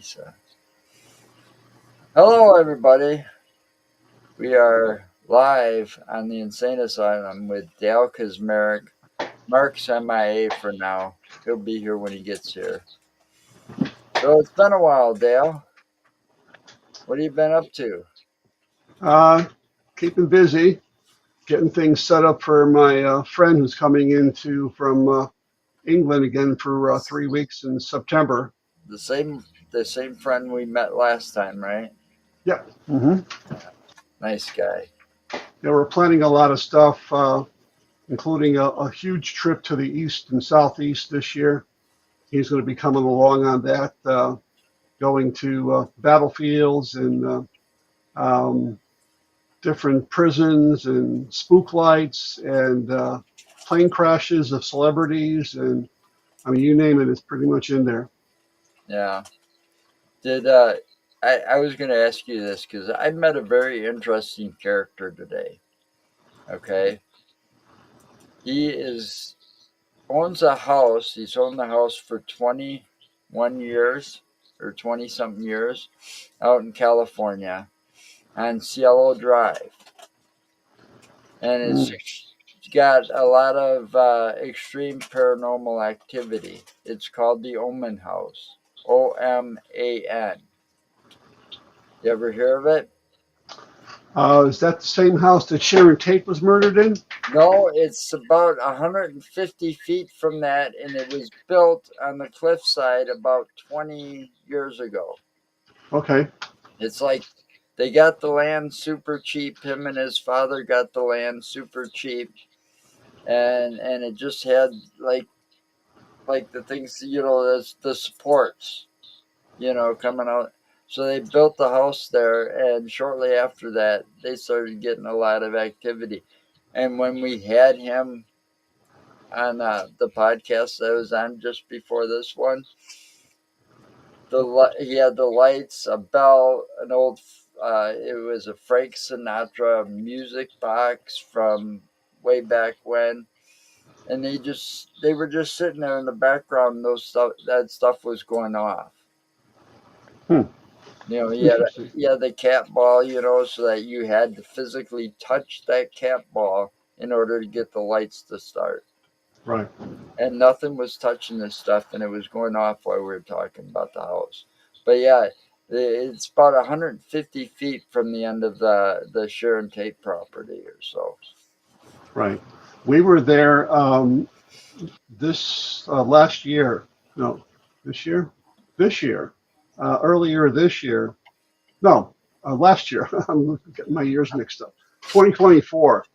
Lisa. Hello, everybody. We are live on the Insane Asylum with Dale Kaczmarek. Mark's MIA for now. He'll be here when he gets here. So it's been a while, Dale. What have you been up to? Uh, Keeping busy, getting things set up for my friend who's coming into from England again for 3 weeks in September. The same friend we met last time, right? Yep. Nice guy. Yeah, we're planning a lot of stuff, including a huge trip to the east and southeast this year. He's going to be coming along on that, going to battlefields and um, different prisons and spook lights and plane crashes of celebrities and I mean, you name it, it's pretty much in there. Yeah. Did I was going to ask you this because I met a very interesting character today. Okay, he is owns a house. He's owned the house for 21 years or 20 something years out in California on Cielo Drive. And Mm. it's got a lot of extreme paranormal activity. It's called the Omen House. OMAN. You ever hear of it? Is that the same house that Sharon Tate was murdered in? No, it's about 150 feet from that, and it was built on the cliffside about 20 years ago. Okay. It's like they got the land super cheap. Him and his father got the land super cheap, and it just had like the things the supports coming out. So they built the house there, and shortly after that, they started getting a lot of activity. And when we had him on the podcast that I was on just before this one, he had the lights, a bell, an old it was a Frank Sinatra music box from way back when, and they were just sitting there in the background. That stuff was going off. Hmm. Interesting. He had the cat ball, so that you had to physically touch that cat ball in order to get the lights to start. Right. And nothing was touching this stuff, and it was going off while we were talking about the house. But yeah, it's about 150 feet from the end of the Sharon Tate property or so. Right. We were there this last year. No, this year? This year. Earlier this year. No, last year. I'm getting my years mixed up. 2024.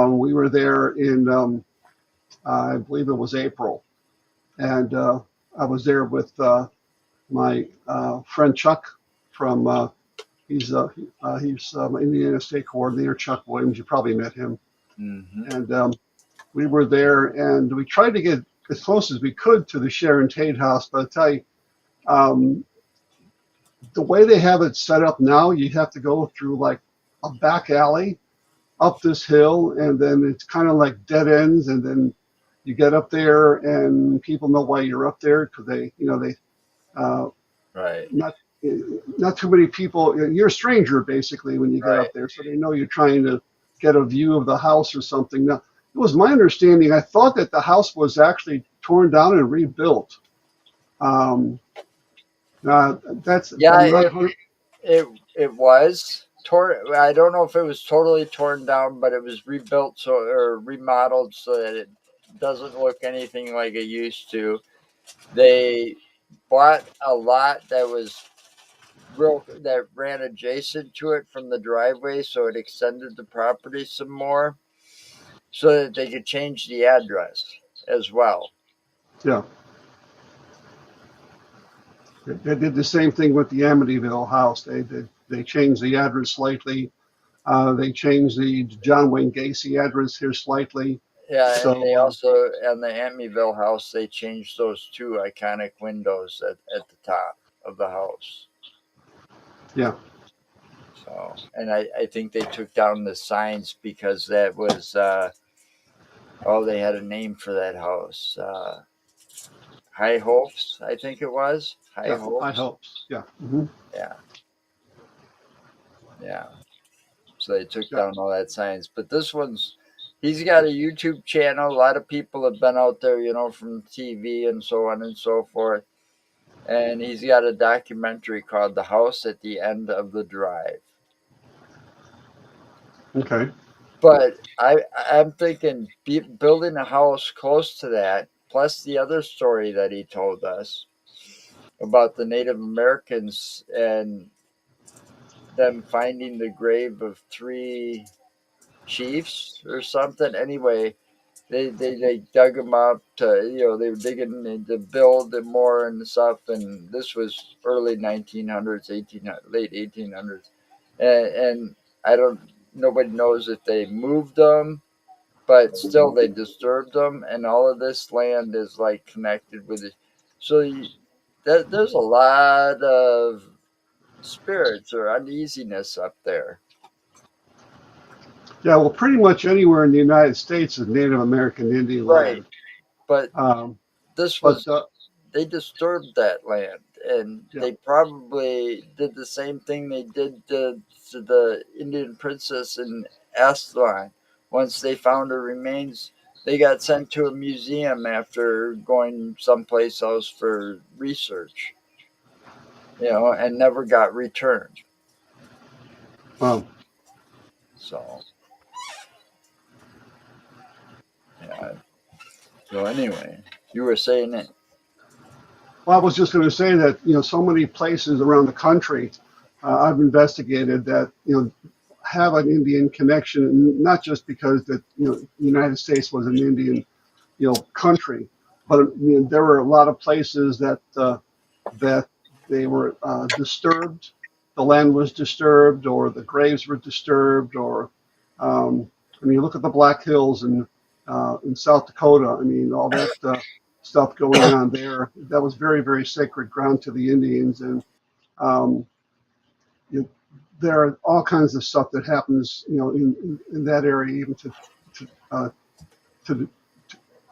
We were there in, I believe it was April. And I was there with my friend Chuck from he's Indiana State Coordinator Chuck Williams. You probably met him. Hmm. And we were there, and we tried to get as close as we could to the Sharon Tate house. But I tell you, um, the way they have it set up now, you have to go through like a back alley up this hill, and then it's kind of like dead ends, and then you get up there, and people know why you're up there because they uh, Right, not not too many people. You're a stranger basically when you get right. up there, so they know you're trying to get a view of the house or something. Now, it was my understanding. I thought that the house was actually torn down and rebuilt. Um, that's Yeah, I'm not. it it was torn. I don't know if it was totally torn down, but it was rebuilt or remodeled so that it doesn't look anything like it used to. They bought a lot that ran adjacent to it from the driveway, so it extended the property some more, so that they could change the address as well. Yeah, they did the same thing with the Amityville house. They changed the address slightly. They changed the John Wayne Gacy address here slightly. Yeah, and they So also on the Amityville house they changed those two iconic windows at the top of the house. yeah, So, and I think they took down the signs because that was they had a name for that house. High Hopes, I think it was. High Yeah, high Hopes. hopes. Yeah. Hmm. Yeah, yeah. So they took Yeah. down all that science. But this one's, he's got a YouTube channel. A lot of people have been out there, from TV and so on and so forth. And he's got a documentary called The House at the End of the Drive. Okay. But I'm thinking building a house close to that, plus the other story that he told us about the Native Americans and them finding the grave of three chiefs or something. Anyway, they dug them up to, they were digging to build it more and stuff. And this was early 1900s, late 1800s. And I don't, nobody knows if they moved them, but still they disturbed them. And all of this land is like connected with it. So there's a lot of spirits or uneasiness up there. Yeah. Well, pretty much anywhere in the United States is Native American Indian Right. land. But Um, this but was, they disturbed that land, and yeah. they probably did the same thing they did to the Indian princess in Asylum. Once they found her remains, they got sent to a museum after going someplace else for research, and never got returned. Well, So, yeah. So anyway, you were saying it. well, I was just going to say that so many places around the country I've investigated that have an Indian connection, not just because that the United States was an Indian country, but there were a lot of places that they were disturbed, the land was disturbed, or the graves were disturbed, or I mean, look at the Black Hills in South Dakota. I mean, all that stuff going on there. That was very, very sacred ground to the Indians, and um, you, there are all kinds of stuff that happens, in that area, even to, uh, to,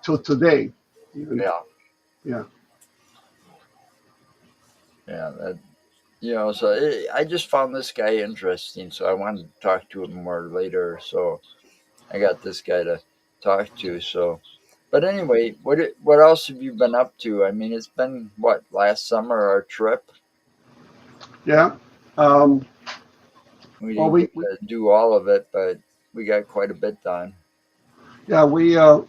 to today, even. Yeah, Yeah. yeah. So I just found this guy interesting, so I wanted to talk to him more later. So I got this guy to talk to. So, but anyway, what else have you been up to? I mean, it's been what, last summer our trip. Yeah. Um, We well, didn't get to do all of it, but we got quite a bit done. yeah,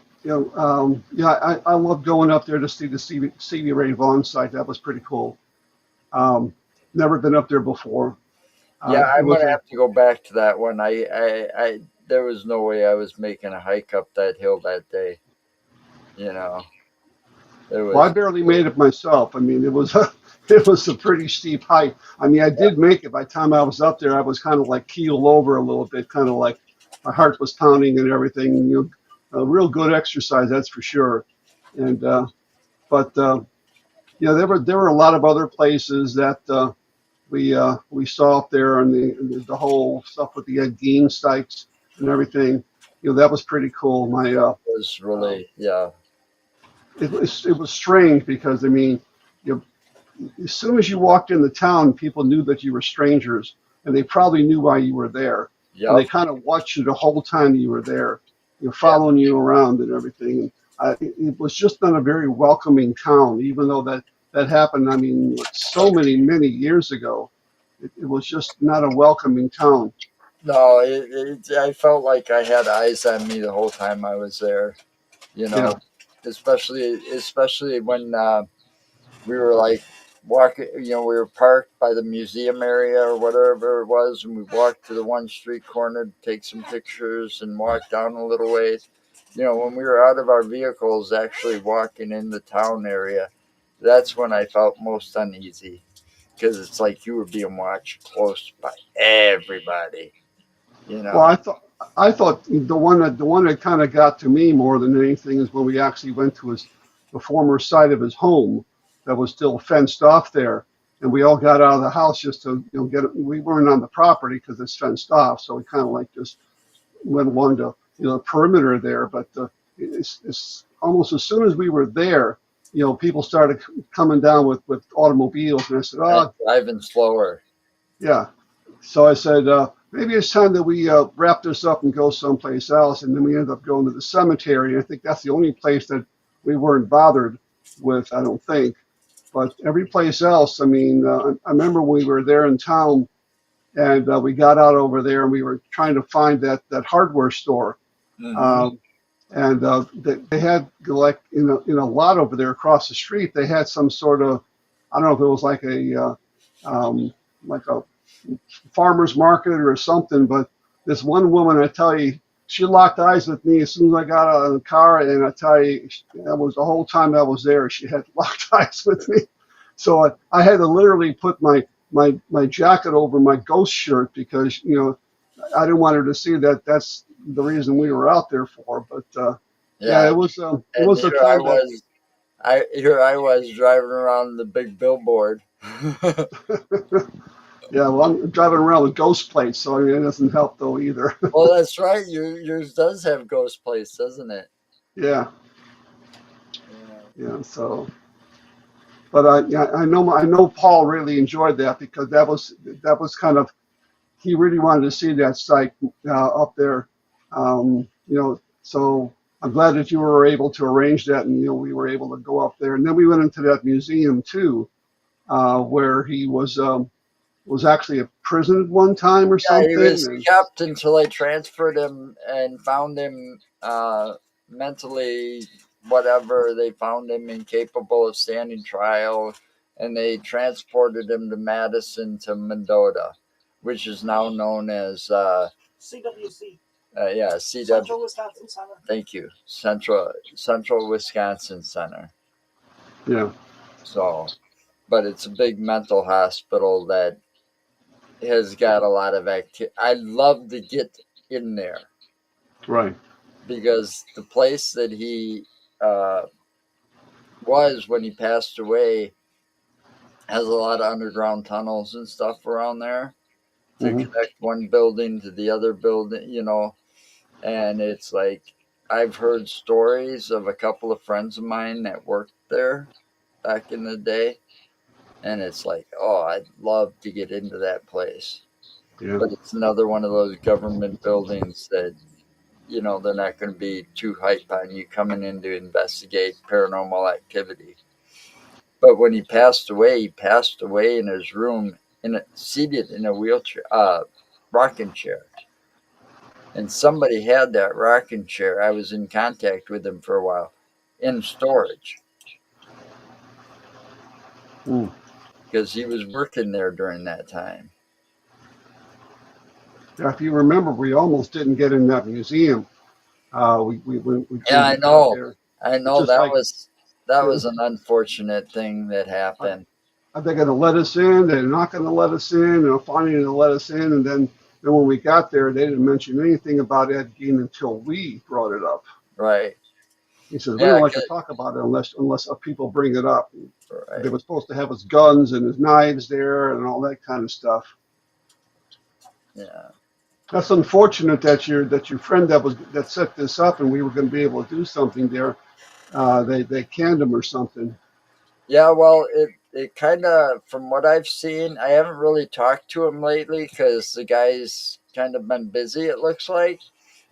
yeah, I love going up there to see the Stevie Ray Vaughan site. That was pretty cool. Um, Never been up there before. Yeah, It I'm was gonna a, have to go back to that one. I there was no way I was making a hike up that hill that day. You know, it well, I was. barely made it myself. I mean, it was it was a pretty steep hike. I mean, I did make it. By the time I was up there, I was kind of like keeled over a little bit, kind of like my heart was pounding and everything. A real good exercise, that's for sure. And but there were a lot of other places that we saw up there, and the whole stuff with the Ed Gein sites and everything. That was pretty cool. That was Um, really, yeah. it was strange because I mean, you as soon as you walked in the town, people knew that you were strangers, and they probably knew why you were there, and they Yep. kind of watched you the whole time you were there, Yeah. following you around and everything. And it was just not a very welcoming town, even though that happened. I mean, like so many years ago. It was just not a welcoming town. No, I felt like I had eyes on me the whole time I was there. You Yeah. know, especially when we were like walking. We were parked by the museum area or whatever it was, and we walked to the one street corner to take some pictures and walk down a little ways. When we were out of our vehicles, actually walking in the town area, that's when I felt most uneasy because it's like you were being watched close by everybody. You Well, know. I thought the one that kind of got to me more than anything is when we actually went to the former site of his home that was still fenced off there, and we all got out of the house just to get it. We weren't on the property because it's fenced off, so we kind of like just went along the perimeter there. But it's almost as soon as we were there, people started coming down with automobiles, and I said, And oh, driving slower. yeah. So I said, maybe it's time that we wrap this up and go someplace else. And then we ended up going to the cemetery. And I think that's the only place that we weren't bothered with, I don't think. But every place else, I mean, I remember we were there in town, and we got out over there and we were trying to find that hardware store. Mm-hmm. Um, and they had, like, in a lot over there across the street, they had some sort of, I don't know if it was like a farmer's market or something. But this one woman, I tell you, she locked eyes with me as soon as I got out of the car, and I tell you, that was the whole time I was there. She had locked eyes with me, so I had to literally put my jacket over my ghost shirt because I didn't want her to see that. That's the reason we were out there for. But yeah, Yeah. it And was a time that. here I was driving around the big billboard. Yeah, well, I'm driving around with ghost plates, so I mean, it doesn't help though either. Well, that's right. Yours does have ghost place, doesn't it? Yeah, Yeah. yeah. So, but yeah, I know Paul really enjoyed that because that was kind of, he really wanted to see that site up there. So I'm glad that you were able to arrange that, and we were able to go up there, and then we went into that museum too, where he was actually a prison at one time or Yeah, he something, was and kept until I transferred him and found him mentally whatever. They found him incapable of standing trial, and they transported him to Madison to Mendota, which is now known as CWC, yeah, CW. Central Wisconsin Center. Thank you, Central Wisconsin Center. yeah, So, but it's a big mental hospital that has got a lot of activity. I'd love to get in there right, because the place that he uh, was when he passed away has a lot of underground tunnels and stuff around there to hmm connect one building to the other building. And it's like I've heard stories of a couple of friends of mine that worked there back in the day, and it's like, oh, I'd love to get into that place. yeah, But it's another one of those government buildings that they're not going to be too hype on you coming in to investigate paranormal activity. But when he passed away in his room, seated in a wheelchair, rocking chair. And somebody had that rocking chair. I was in contact with him for a while in storage mm. because he was working there during that time. Yeah, if you remember, we almost didn't get in that museum. Yeah, When I we got know. there, I it's know just like, that yeah, was an unfortunate thing that are happened. they going to let us in? They're not going to let us in. They're finally going to let us in, and then when we got there, they didn't mention anything about Ed Gein until we brought it up. Right. He says we Yeah, don't like to talk about it unless people bring it up. They right. were supposed to have his guns and his knives there and all that kind of stuff. Yeah. That's unfortunate that your friend that set this up and we were going to be able to do something there. They canned him or something. Yeah, well, it kind of, from what I've seen, I haven't really talked to him lately because the guy's kind of been busy, it looks like.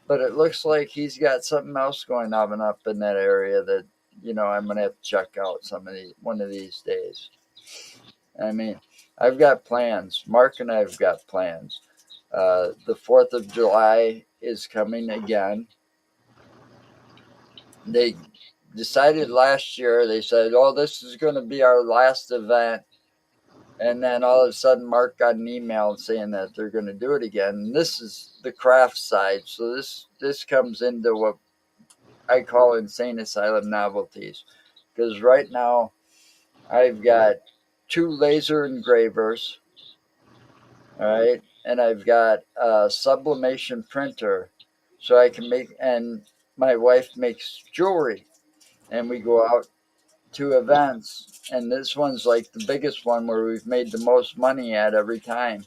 But it looks like he's got something else going on up in that area that, I'm going to have to check out one of these days. I mean, I've got plans. Mark and I've got plans. The 4th of July is coming again. They decided last year, they said, oh, this is going to be our last event. And then all of a sudden, Mark got an email saying that they're going to do it again. And this is the craft side. So this comes into what I call insane asylum novelties. Because right now, I've got two laser engravers, all right, and I've got a sublimation printer, so I can make. And my wife makes jewelry, and we go out to events. And this one's like the biggest one where we've made the most money at every time.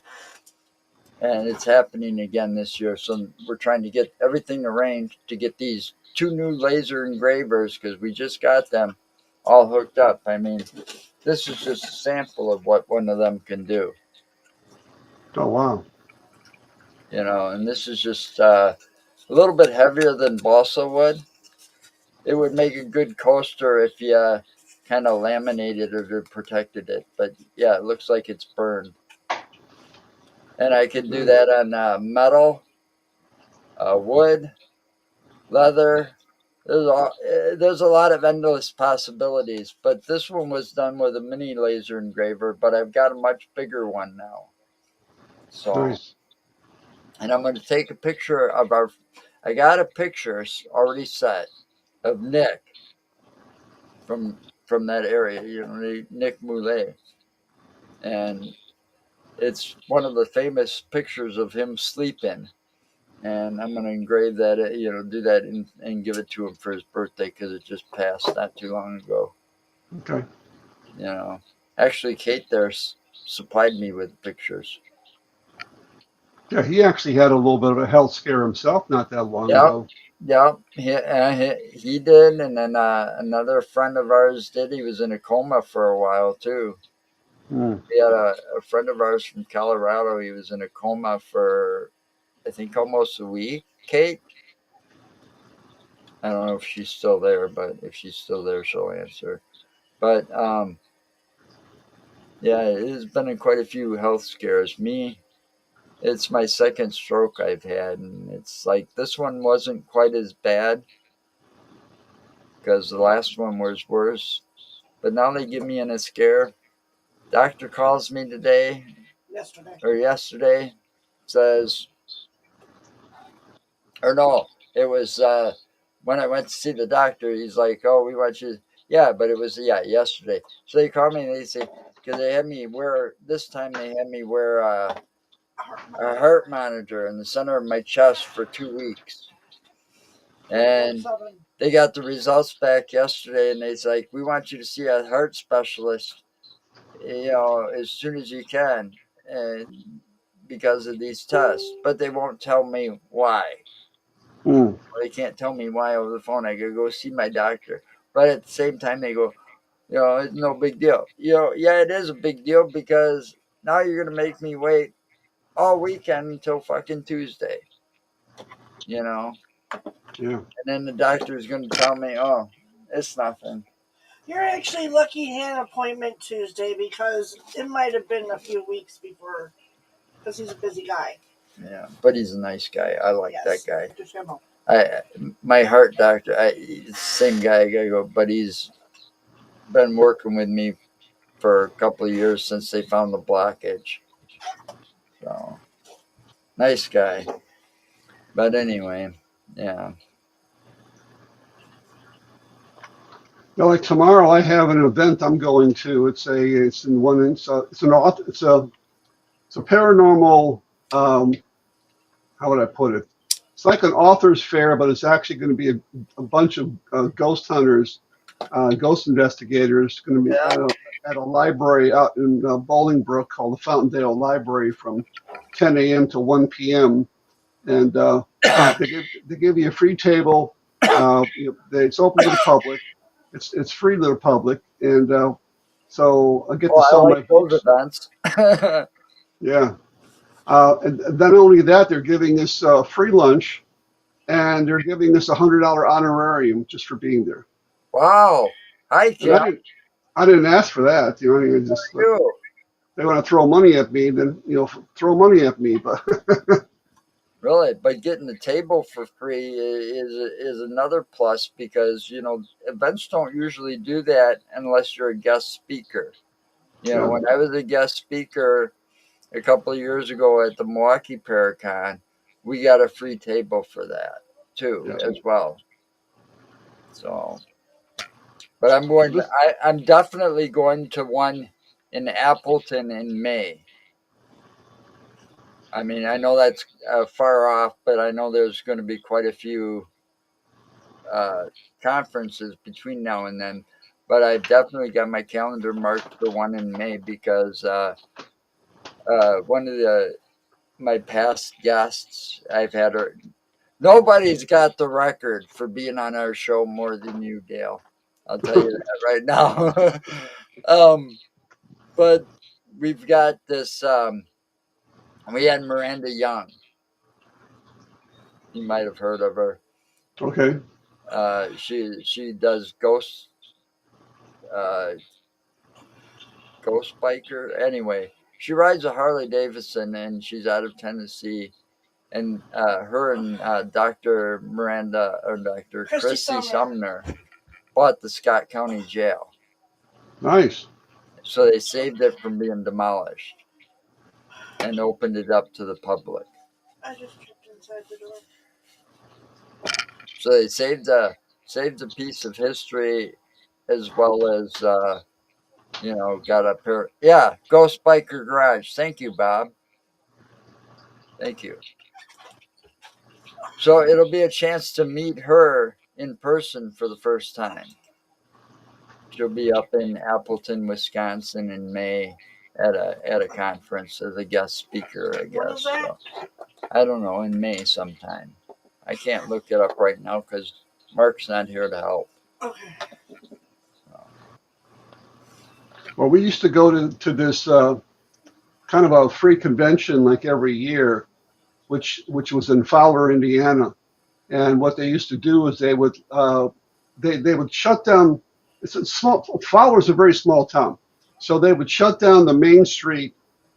And it's happening again this year. So we're trying to get everything arranged to get these two new laser engravers because we just got them all hooked up. I mean, this is just a sample of what one of them can do, Oh, wow. and this is just a little bit heavier than balsa wood. It would make a good coaster if you kind of laminated it or protected it. But yeah, it looks like it's burned. And I can do Nice. that on metal, wood, leather. There's a lot of endless possibilities. But this one was done with a mini laser engraver, but I've got a much bigger one now. So, Nice. and I'm going to take a picture of our. I got a picture already set of Nick from that area. Nick Moulet, and it's one of the famous pictures of him sleeping. And I'm going to engrave that, do that and give it to him for his birthday because it just passed not too long ago. Okay. You know, actually, Kate there supplied me with pictures. Yeah, he actually had a little bit of a health scare himself not that long Yep, ago. yep. He did, and then another friend of ours did. He was in a coma for a while too. Hmm. We had a friend of ours from Colorado. He was in a coma for I think almost a week. Kate, I don't know if she's still there, but if she's still there, she'll answer. But yeah, it has been in quite a few health scares. Me, it's my second stroke I've had, and it's like this one wasn't quite as bad because the last one was worse. But now they give me in a scare. Doctor calls me today Yesterday. or yesterday, says, or no, it was when I went to see the doctor. He's like, "Oh, we want you." Yeah, but it was yesterday. So they called me and they say because they had me wear this time they had me wear a heart monitor in the center of my chest for 2 weeks, and 24/7. they got the results back yesterday, and they's like, "We want you to see a heart specialist, as soon as you can, and because of these tests, but they won't tell me why." Hmm. They can't tell me why over the phone. I gotta go see my doctor. But at the same time, they go, it's no big deal. Yeah, it is a big deal because now you're gonna make me wait all weekend until fucking Tuesday. You know, Yeah. and then the doctor is gonna tell me, oh, it's nothing. You're actually lucky he had an appointment Tuesday because it might have been a few weeks before because he's a busy guy. Yeah, but he's a nice guy. I like that Yes. guy. Just him. I my heart doctor, same guy. I gotta go, but he's been working with me for a couple of years since they found the blockage. So nice guy. But anyway, yeah. Like tomorrow, I have an event I'm going to. It's in one. It's a paranormal. How would I put it? It's like an author's fair, but it's actually going to be a bunch of ghost hunters, ghost investigators, going to be Yeah. at a library out in Bolingbrook called the Fountaindale Library from 10 a.m. to 1 p.m. And they give you a free table. It's open to the public. It's free to the public, and so I get to Oh, I sell like my those books. events. Yeah. And not only that, they're giving us free lunch, and they're giving us $100 honorarium just for being there. Wow. Hi, And Kim. I didn't ask for that. It's just like You. they want to throw money at me, then throw money at me. But Really, but getting the table for free is another plus because events don't usually do that unless you're a guest speaker. yeah, When I was a guest speaker a couple of years ago at the Milwaukee Paracon, we got a free table for that too yeah. as well. So, but So this, I'm definitely going to one in Appleton in May. I mean, I know that's far off, but I know there's going to be quite a few uh, conferences between now and then. But I've definitely got my calendar marked for one in May because one of my past guests, I've had her. Nobody's got the record for being on our show more than you, Dale. I'll tell you that right now. But we've got this. We had Miranda Young. You might have heard of her. Okay. She does uh, ghost biker. Anyway, she rides a Harley Davidson, and she's out of Tennessee. And her and Dr. Miranda or Dr. Christy Sumner bought the Scott County Jail, Nice. so they saved it from being demolished and opened it up to the public. I just tripped inside the door. So they saved a piece of history as well as got a pair. Yeah, Ghost Biker Garage. Thank you, Bob. Thank you. So it'll be a chance to meet her in person for the first time. She'll be up in Appleton, Wisconsin in May at a conference as a guest speaker, I When is guess. that? So, I don't know, in May sometime. I can't look it up right now because Mark's not here to help. Okay. Well, we used to go to this kind of a free convention like every year, which was in Fowler, Indiana. And what they used to do is they would shut down. It's a small. Fowler's a very small town, so they would shut down the main street,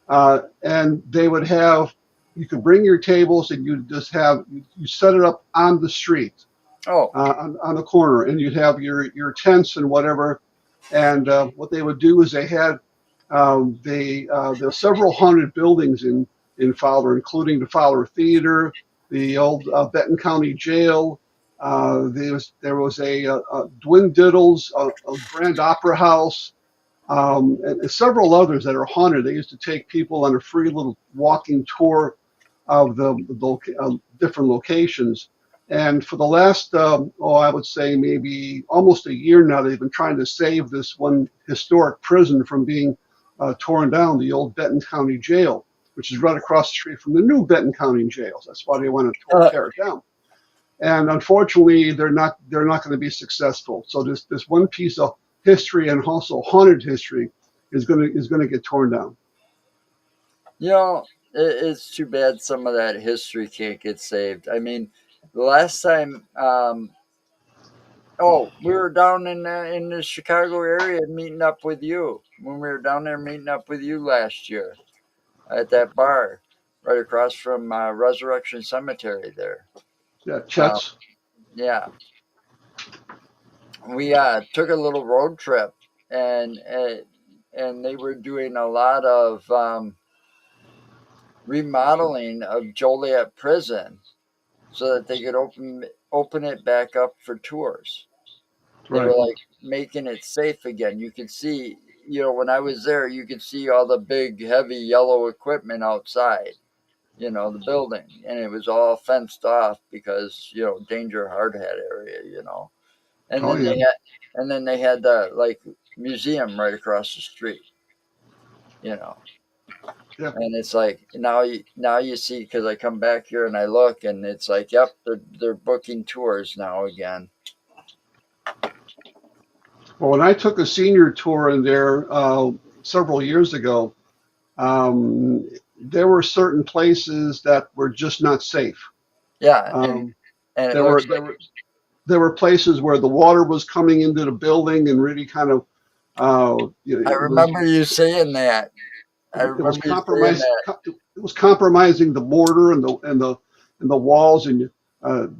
and they would have. You could bring your tables, and you just have you set it up on the street, Oh, on the corner, and you'd have your tents and whatever. And what they would do is they had there were several haunted buildings in Fowler, including the Fowler Theater, the old Benton County Jail. There was a Dwin Diddles, a Grand Opera House, and several others that are haunted. They used to take people on a free little walking tour of the different locations. And for the last, I would say maybe almost a year now, they've been trying to save this one historic prison from being torn down, the old Benton County Jail, which is right across the street from the new Benton County Jails. That's why they want to uh, tear it down. And unfortunately, they're not going to be successful. So this one piece of history and also haunted history is going to get torn down. it's too bad some of that history can't get saved. I mean, the last time, we were down in the Chicago area meeting up with you when we were down there meeting up with you last year at that bar right across from Resurrection Cemetery there. Yeah, Uh, Chet's. yeah, we took a little road trip and and they were doing a lot of remodeling of Joliet Prison so that they could open it back up for tours. They were Right. like making it safe again. You could see, when I was there, you could see all the big, heavy yellow equipment outside, the building, and it was all fenced off because danger hard hat area. And Oh then yeah. they had the like museum right across the street, you know. Yeah. And it's like now you see because I come back here and I look and it's like, yep, they're booking tours now again. Well, when I took a senior tour in there several years ago, there were certain places that were just not safe. Yeah, Um, and it there were looks there like were there were places where the water was coming into the building and really kind of I it was remember you saying that. I it was remember you saying compromised. that. It was compromising the mortar and the walls, and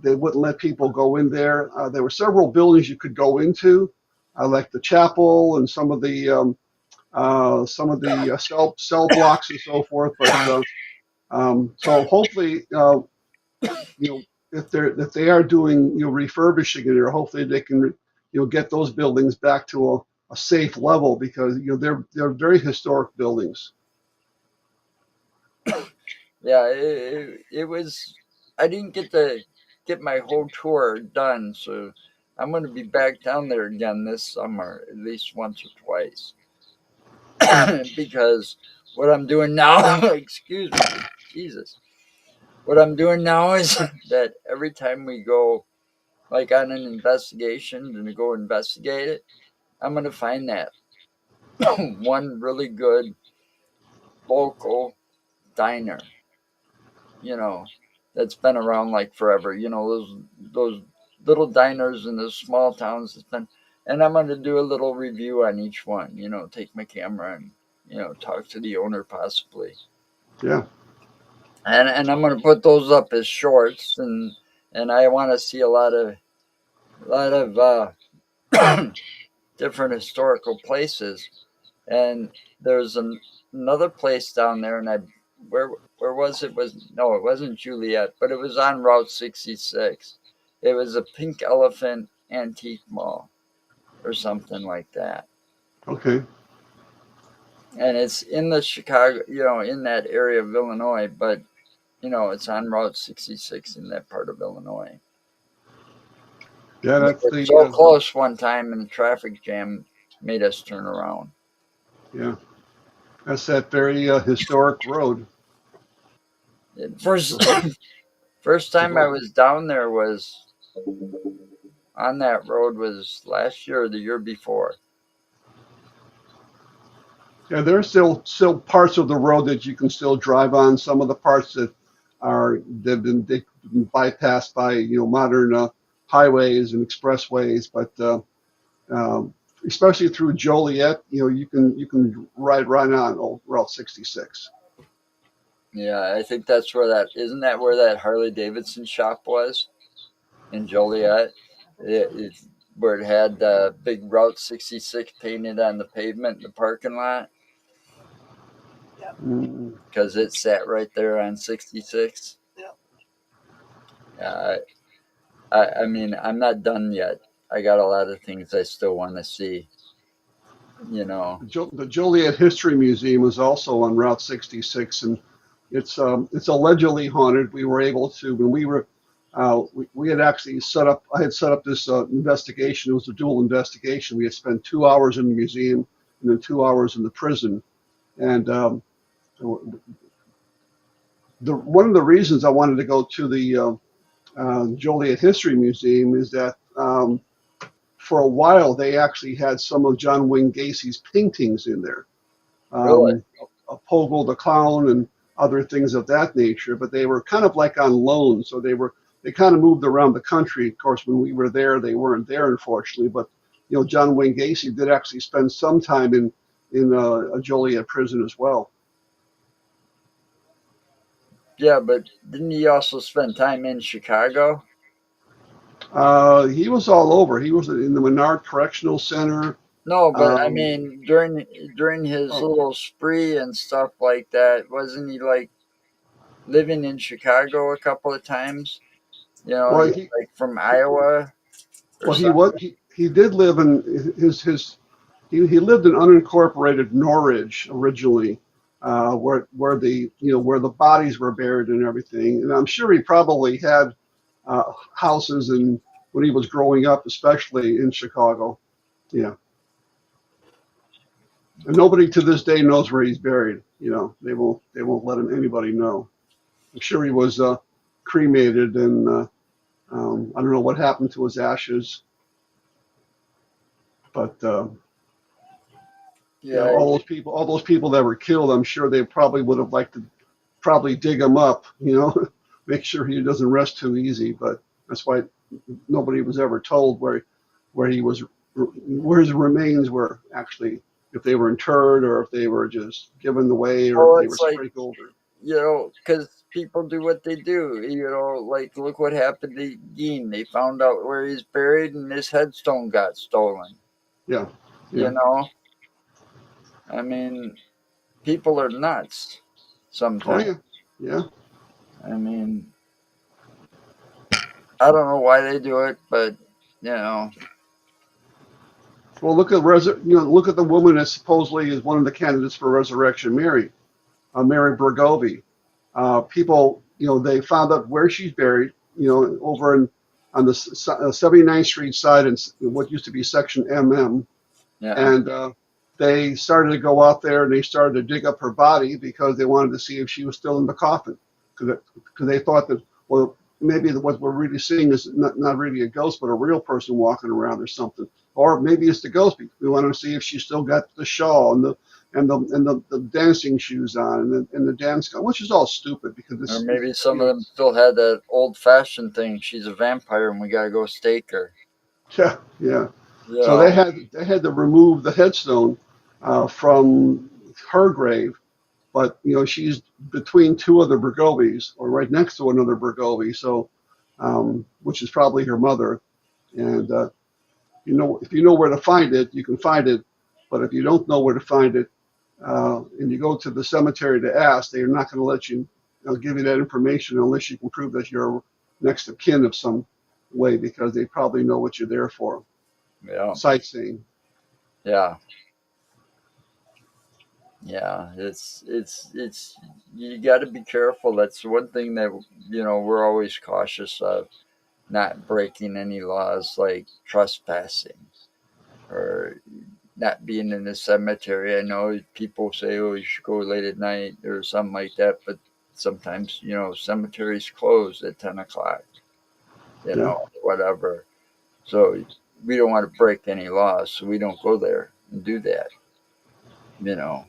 they wouldn't let people go in there. There were several buildings you could go into, like the chapel and some of the cell blocks and so forth. But so hopefully, you know, if they are doing refurbishing it, or hopefully they can get those buildings back to a safe level because they're very historic buildings. Yeah, it was. I didn't get to get my whole tour done, so I'm going to be back down there again this summer, at least once or twice, because what I'm doing now, excuse me, Jesus, what I'm doing now is that every time we go like on an investigation and to go investigate it, I'm gonna find that one really good local diner, you know, that's been around like forever. Those little diners in the small towns that's been, and I'm gonna do a little review on each one. Take my camera and talk to the owner possibly, Yeah. and I'm gonna put those up as shorts, and I want to see a lot of different historical places. And there's another place down there, and where was it? Was no, it wasn't Juliet, but it was on Route 66. It was a Pink Elephant Antique Mall or something like that, Okay. and it's in the Chicago, in that area of Illinois, but it's on Route 66 in that part of Illinois. Yeah, We that's were the so close one time, and the traffic jam made us turn around. yeah, that's that very historic road. First, So, first so time I go. was down there was on that road was last year or the year before. Yeah, there's still parts of the road that you can still drive on. Some of the parts they've been bypassed by modern highways and expressways, but especially through Joliet, you can ride right on Route 66. Yeah, I think that's where that isn't that where that Harley Davidson shop was in Joliet. It's where it had the big Route 66 painted on the pavement in the parking lot Yep. Mm. because it sat right there on 66. Yep. Yeah, I mean, I'm not done yet. I got a lot of things I still want to see. You know. The Joliet History Museum is also on Route 66, and it's allegedly haunted. We were able to when we had actually set up. I had set up this investigation. It was a dual investigation. We had spent 2 hours in the museum and then 2 hours in the prison. And the one of the reasons I wanted to go to the Joliet History Museum is that for a while they actually had some of John Wayne Gacy's paintings in there. Really? Um, Pogo the Clown and other things of that nature, but they were kind of like on loan, so they kind of moved around the country. Of course, when we were there, they weren't there, unfortunately. But John Wayne Gacy did actually spend some time in a Joliet prison as well. Yeah, but didn't he also spend time in Chicago? He was all over. He was in the Menard Correctional Center. No, but I Um, mean during his oh, little spree and stuff like that, wasn't he like living in Chicago a couple of times? well, Like from Iowa or well, something. he did live in his he lived in unincorporated Norridge originally, where where the bodies were buried and everything. And I'm sure he probably had houses and when he was growing up, especially in Chicago. Yeah, and nobody to this day knows where he's buried. They won't let anybody know. I'm sure he was cremated, and I don't know what happened to his ashes, but Yeah, all those people that were killed, I'm sure they probably would have liked to probably dig him up, make sure he doesn't rest too easy. But that's why nobody was ever told where he was, where his remains were actually, if they were interred or if they were just given away or if well, they were it's like sprinkled. because people do what they do. Like look what happened to Dean. They found out where he's buried, and his headstone got stolen. Yeah, You yeah. know, I mean, people are nuts Oh sometimes. yeah, yeah. I mean, I don't know why they do it, but you know, Well, look at the woman that supposedly is one of the candidates for Resurrection Mary, Mary Bergovi. People, they found out where she's buried, over on the 79th Street side in what used to be Section MM, yeah. and they started to go out there and they started to dig up her body because they wanted to see if she was still in the coffin, because they thought that, well, maybe what we're really seeing is not really a ghost, but a real person walking around or something. Or maybe it's the ghost. We want to see if she still got the shawl and the dancing shoes on and the dance gun, which is all stupid because Or it's maybe some of them still had that old fashioned thing. She's a vampire and we gotta go stake her. yeah, yeah. You So know. they had to remove the headstone from her grave, but she's between two other Bergovies, or right next to another Bergovie, so which is probably her mother. And if you know where to find it, you can find it. But if you don't know where to find it, and you go to the cemetery to ask, they are not going to let you, give you that information unless you can prove that you're next of kin of some way, because they probably know what you're there for, Yeah. sightseeing. Yeah. Yeah. It's you got to be careful. That's one thing that we're always cautious of, not breaking any laws like trespassing or not being in the cemetery. I know people say, "Oh, you should go late at night" or something like that, but sometimes cemeteries close at 10 o'clock. Yeah, Whatever. So we don't want to break any laws, so we don't go there and do that. You know.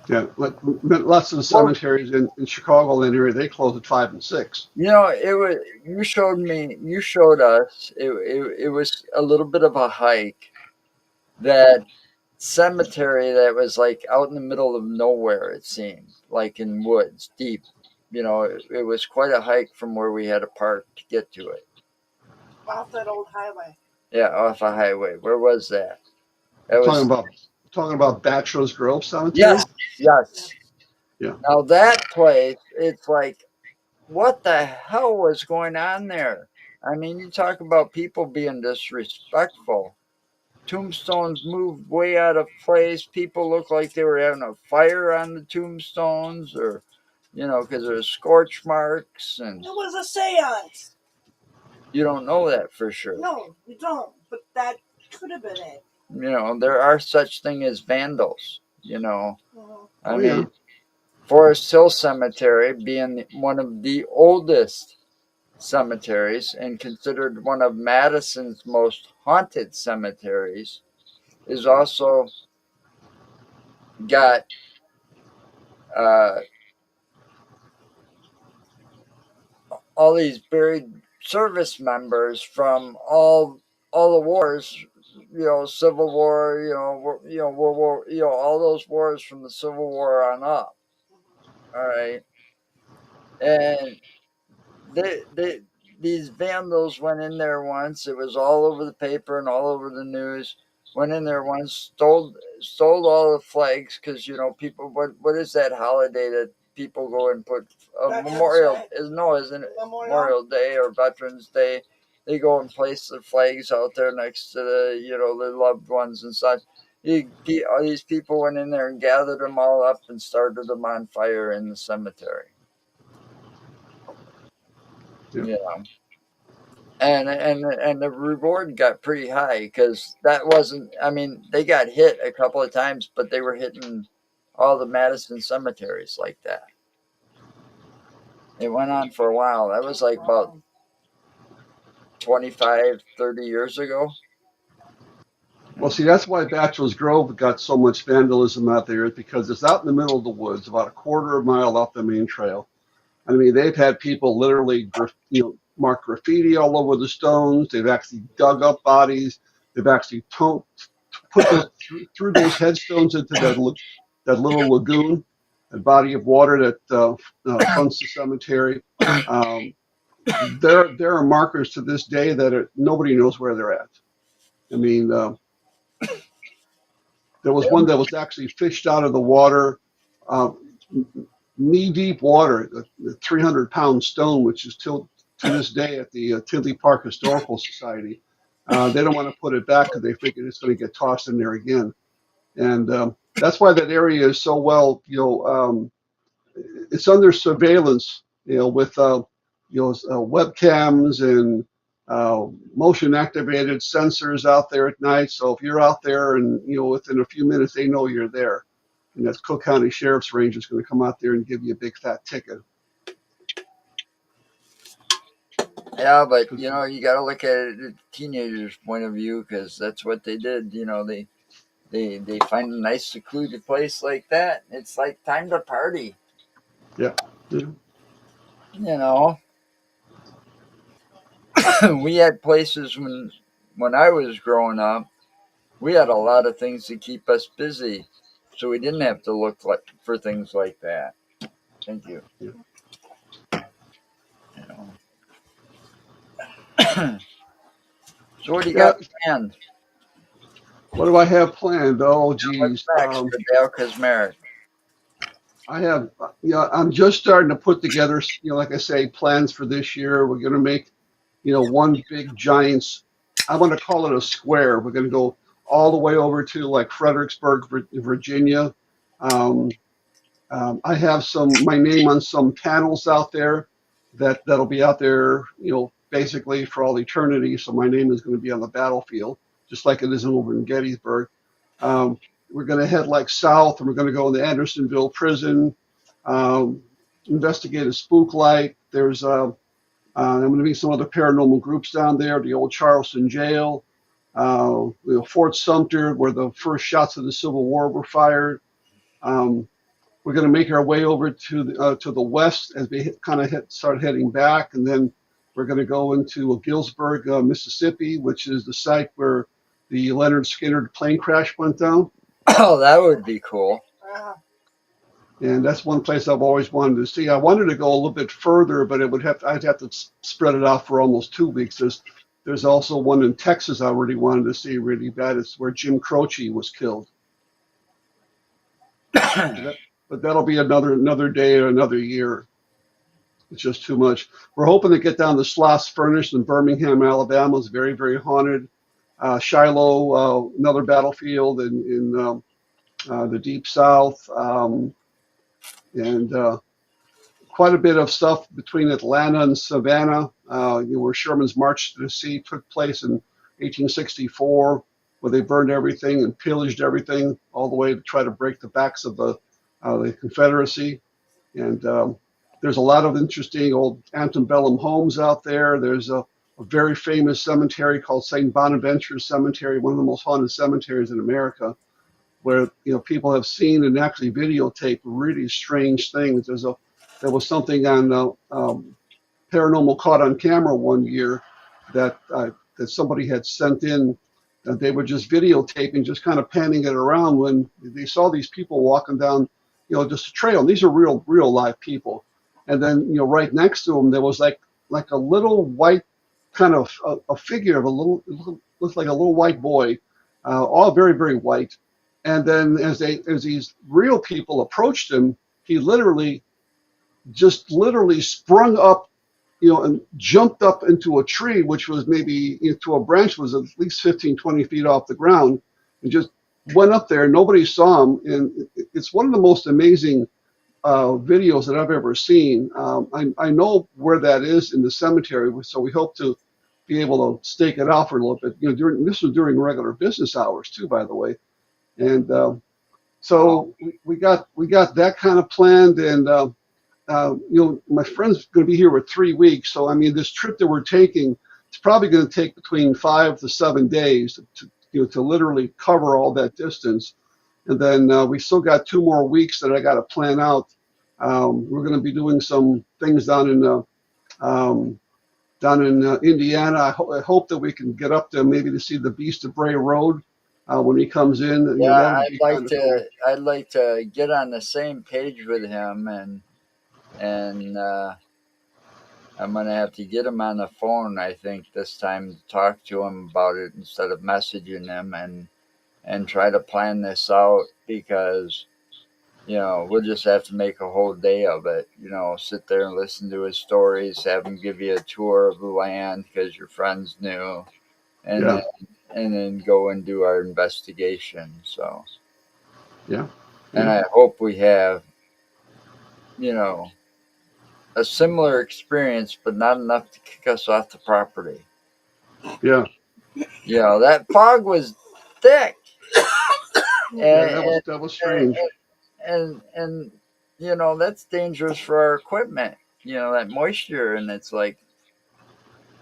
yeah. Like lots of the Well, cemeteries in Chicago and area, they close at 5 and 6. it was you showed us it was a little bit of a hike, that cemetery that was like out in the middle of nowhere, it seemed like in woods deep. It was quite a hike from where we had to park to get to it. Off that old highway. Yeah, off a highway. Where was that? That Talking was about talking about Bachelor's Grove Yes, Cemetery. Yes. yes. Yeah. Now that place, it's like, what the hell was going on there? I mean, you talk about people being disrespectful. Tombstones moved way out of place. People looked like they were having a fire on the tombstones, or because there's scorch marks, and It was a seance. you don't know that for sure. No, you don't. But that could have been it. There are such thing as vandals. Mhm. I Oh yeah. mean, Forest Hill Cemetery, being one of the oldest cemeteries and considered one of Madison's most haunted cemeteries, is also got uh, all these buried service members from all the wars, Civil War, World War, all those wars from the Civil War on up. All right, and they these vandals went in there once. It was all over the paper and all over the news. Went in there once, stole all the flags, because people. What is that holiday that people go and put Veterans Memorial? Day. Isn't it Memorial. Memorial Day or Veterans Day? They go and place the flags out there next to the loved ones and such. All these people went in there and gathered them all up and started them on fire in the cemetery. Yeah. And the reward got pretty high, because that wasn't. I mean, they got hit a couple of times, but they were hitting all the Madison cemeteries like that. It went on for a while. That was like about Wow. 25, 30 years ago. Well, see, that's why Bachelor's Grove got so much vandalism out there, is because it's out in the middle of the woods, about a quarter of a mile off the main trail. I mean, they've had people literally, mark graffiti all over the stones. They've actually dug up bodies. They've actually put those through those headstones into that little lagoon, that body of water that fronts the cemetery. Um, there are markers to this day that nobody knows where they're at. I mean, there was one that was actually fished out of the water, uh, knee deep water, the 300-pound stone, which is still to this day at the Tinley Park Historical Society. They don't want to put it back because they figure it's going to get tossed in there again. And that's why that area is so well, it's under surveillance, with webcams and motion activated sensors out there at night. So if you're out there and within a few minutes they know you're there, and that's Cook County Sheriff's Ranger is going to come out there and give you a big fat ticket. Yeah, but Because you got to look at it at the teenagers' point of view because that's what they did. They find a nice secluded place like that. It's like time to party. yeah, yeah, You know, we had places when I was growing up. We had a lot of things to keep us busy, so we didn't have to look like for things like that. Thank you. yeah. You know. So what do you Yeah. got planned? What do I have planned? Oh, What's geez. next for Dale Kaczmarek? I have, I'm just starting to put together, like I say, plans for this year. We're going to make, one big giant, I want to call it a square. We're going to go all the way over to like Fredericksburg, Virginia. Um, I have my name on some panels out there that'll be out there, basically for all eternity. So my name is going to be on the battlefield, just like it is over in Gettysburg. Um, we're going to head like south, and we're going to go into Andersonville prison, um, investigate a spook light. I'm going to meet some other paranormal groups down there, the old Charleston jail, Fort Sumter, where the first shots of the Civil War were fired. Um, we're going to make our way over to the west as we kind of start heading back, and then we're going to go into Gillsburg, Mississippi, which is the site where the Leonard Skinner plane crash went down. Oh, that would be cool. Uh, And that's one place I've always wanted to see. I wanted to go a little bit further, but I'd have to spread it out for almost 2 weeks. There's also one in Texas I really wanted to see really bad. It's where Jim Croce was killed. But, but that'll be another day or another year. It's just too much. We're hoping to get down to Sloss Furnace in Birmingham, Alabama. It's very, very haunted. Shiloh, another battlefield in the Deep South, and quite a bit of stuff between Atlanta and Savannah, where Sherman's March to the Sea took place in 1864, where they burned everything and pillaged everything, all the way to try to break the backs of the Confederacy. And there's a lot of interesting old antebellum homes out there. There's a very famous cemetery called St. Bonaventure Cemetery, one of the most haunted cemeteries in America, where people have seen and actually videotaped really strange things. There was something on Paranormal Caught on Camera one year that somebody had sent in. They were just videotaping, just kind of panning it around when they saw these people walking down, just a trail. And these are real live people. And then, right next to them, there was like a little white kind of a figure of looked like a little white boy, all very, very white. And then as these real people approached him, he literally sprung up, and jumped up into a tree, which was maybe into a branch was at least 15, 20 feet off the ground, and just went up there. Nobody saw him. And it's one of the most amazing videos that I've ever seen. I know where that is in the cemetery, so we hope to be able to stake it out for a little bit. This was during regular business hours too, by the way. And Wow. so we got that kind of planned. And my friend's going to be here for 3 weeks. So, I mean, this trip that we're taking, it's probably going to take between 5 to 7 days to literally cover all that distance. And then we still got 2 more weeks that I got to plan out. We're going to be doing some things um, down in Indiana. I hope that we can get up there maybe to see the Beast of Bray Road when he comes in. Yeah, That would be kind of cool. I'd like to get on the same page with him, and I'm gonna have to get him on the phone. I think this time to talk to him about it instead of messaging him and try to plan this out because we'll just have to make a whole day of it. Sit there and listen to his stories, have him give you a tour of the land because your friends knew, and then Yeah, go and do our investigation. So, yeah, and yeah, I hope we have you know a similar experience, but not enough to kick us off the property. yeah, That fog was thick, yeah. and That was strange. and that's dangerous for our equipment. That moisture, and it's like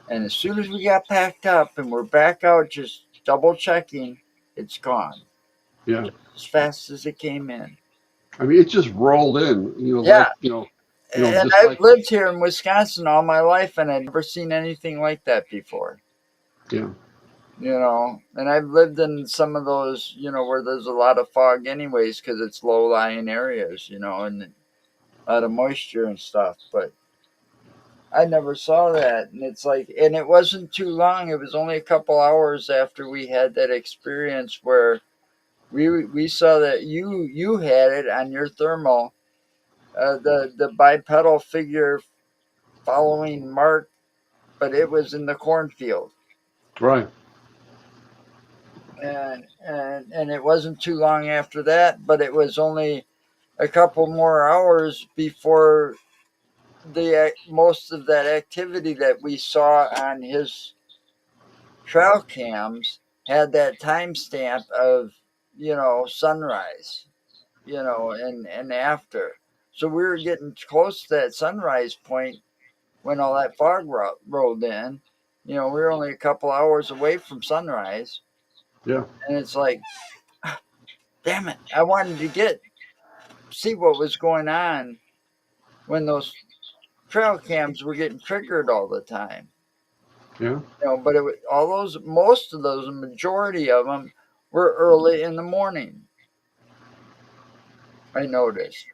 And as soon as we got packed up and we're back out just double checking, it's gone. Yeah. As fast as it came in. I mean, it just rolled in, Yeah. And just I've like, lived here in Wisconsin all my life and I'd never seen anything like that before. yeah, And I've lived in some of those, where there's a lot of fog anyways because it's low-lying areas, and a lot of moisture and stuff. But I never saw that. And it's like, and it wasn't too long. It was only a couple hours after we had that experience where we saw that you had it on your thermal, the bipedal figure following Mark, but it was in the cornfield. right. And it wasn't too long after that, but it was only a couple more hours before the most of that activity that we saw on his trail cams had that timestamp of sunrise, and after. So we were getting close to that sunrise point when all that fog rolled in. We were only a couple hours away from sunrise, Yeah, and it's like, damn it, I wanted to see what was going on when those trail cams were getting triggered all the time. yeah. But it was, most of those, a majority of them were early in the morning. I noticed.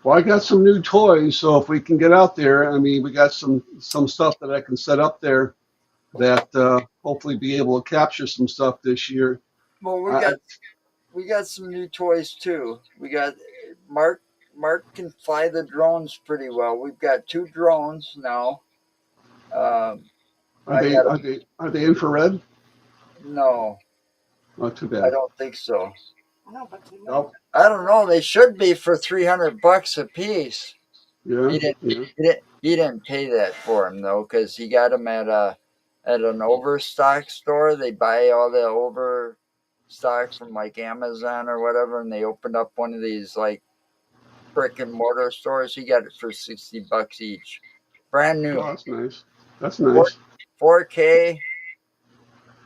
Well, I got some new toys, so if we can get out there, I mean, we got some stuff that I can set up there that hopefully be able to capture some stuff this year. Well, I, we got some new toys too. We got Mark. Mark can fly the drones pretty well. We've got 2 drones now. Um, are I they got a are they are they infrared? no. Not too I bad. don't think so. No, but they might. Oh, I don't know. They should be for $300 a piece. yeah, He didn't. yeah. He didn't pay that for him though, because he got them at an overstock store. They buy all the overstock from like Amazon or whatever, and they opened up one of these like brick and mortar stores. He got it for $60 each, brand Oh, new. that's nice. That's Four nice. 4K.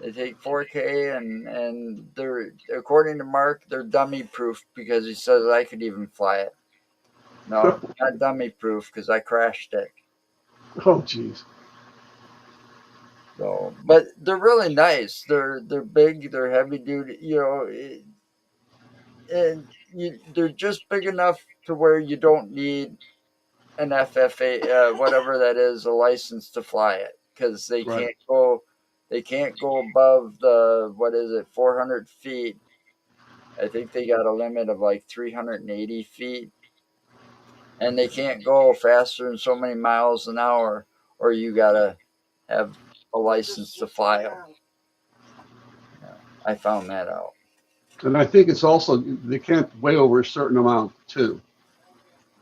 They take 4K, and they're, according to Mark, they're dummy proof because he says I could even fly it. No, not dummy proof because I crashed it. Oh, geez. So, but they're really nice. They're big. They're heavy duty. And they're just big enough to where you don't need an FFA, whatever that is, a license to fly it, because they Right. can't go. They can't go above the, what is it, 400 feet. I think they got a limit of like 380 feet, and they can't go faster than so many miles an hour, or you gotta have a license to fly them. Yeah. Yeah, I found that out. And I think it's also they can't weigh over a certain amount too.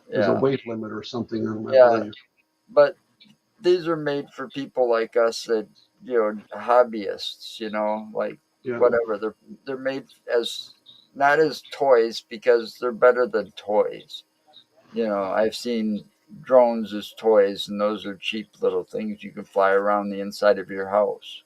There's a Yeah, weight limit or something on them, I yeah, believe. but these are made for people like us that hobbyists. Like Yeah. whatever. They're made as not as toys because they're better than toys. I've seen drones as toys, and those are cheap little things you can fly around the inside of your house.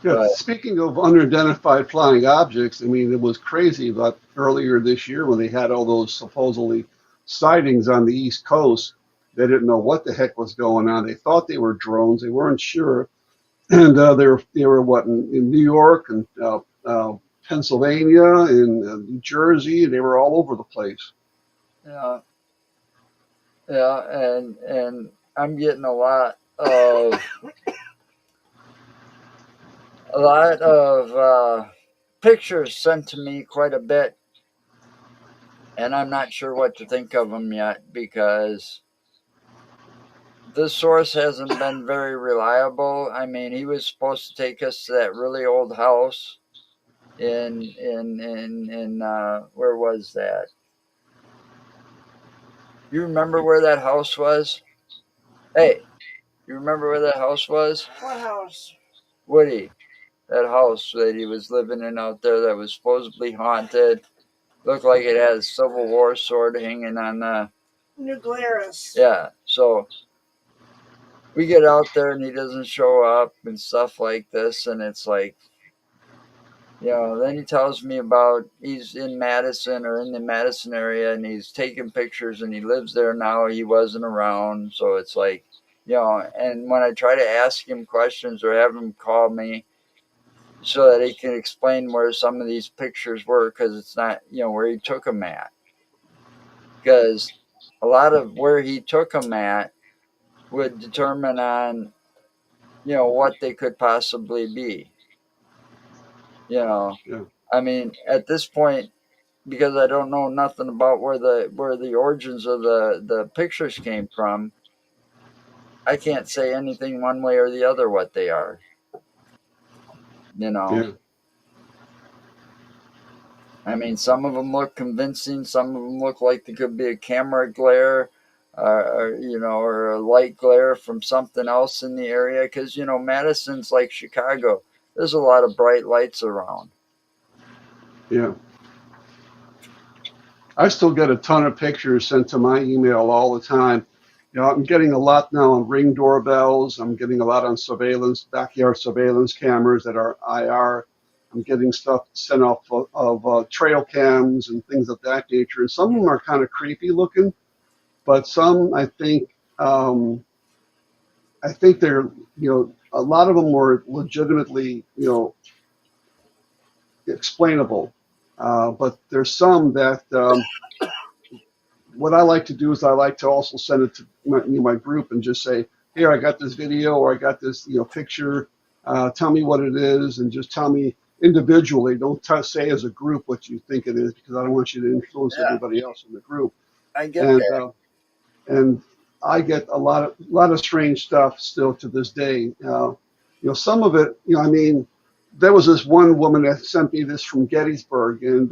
Yeah. But Speaking of unidentified flying objects, I mean, it was crazy about earlier this year when they had all those supposedly sightings on the East Coast. They didn't know what the heck was going on. They thought they were drones. They weren't sure. And they were what in New York and Pennsylvania and New Jersey. They were all over the place. yeah, yeah, and I'm getting a lot of pictures sent to me quite a bit, and I'm not sure what to think of them yet because this source hasn't been very reliable. I mean, he was supposed to take us to that really old house in where was that? You remember where that house was? Hey, you remember where that house was? What house? Woody, that house that he was living in out there that was supposedly haunted. Looked like it had a Civil War sword hanging on the. New Glarus. Yeah, so we get out there and he doesn't show up and stuff like this, and it's like, then he tells me about he's in Madison or in the Madison area and he's taking pictures and he lives there now. He wasn't around. So it's like, and when I try to ask him questions or have him call me so that he can explain where some of these pictures were, because it's not, where he took them at. Because a lot of where he took them at would determine on, what they could possibly be. You know, Yeah, I mean, at this point, because I don't know nothing about where the origins of the pictures came from, I can't say anything one way or the other what they are. You know, yeah, I mean, some of them look convincing. Some of them look like they could be a camera glare, or a light glare from something else in the area. Because Madison's like Chicago. There's a lot of bright lights around. yeah. I still get a ton of pictures sent to my email all the time. I'm getting a lot now on Ring doorbells. I'm getting a lot on surveillance, backyard surveillance cameras that are IR. I'm getting stuff sent off of trail cams and things of that nature. And some of them are kind of creepy looking, but some I think they're, a lot of them were legitimately, explainable. But there's some that what I like to do is I like to also send it to my group and just say, here, I got this video or I got this, picture. Tell me what it is and just tell me individually. Don't say as a group what you think it is because I don't want you to influence Yeah, everybody else in the group. I get And that. and I get a lot of strange stuff still to this day. Some of it, I mean, there was this one woman that sent me this from Gettysburg, and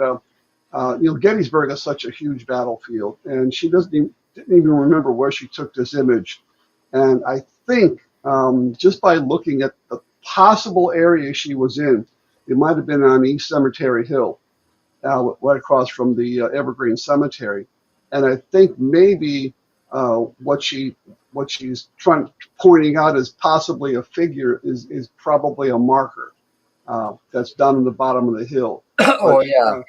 Gettysburg is such a huge battlefield, and she didn't even remember where she took this image. And I think just by looking at the possible area she was in, it might have been on East Cemetery Hill, right across from the Evergreen Cemetery. And I think maybe what she's pointing out as possibly a figure is probably a marker that's down in the bottom of the hill. Oh But yeah,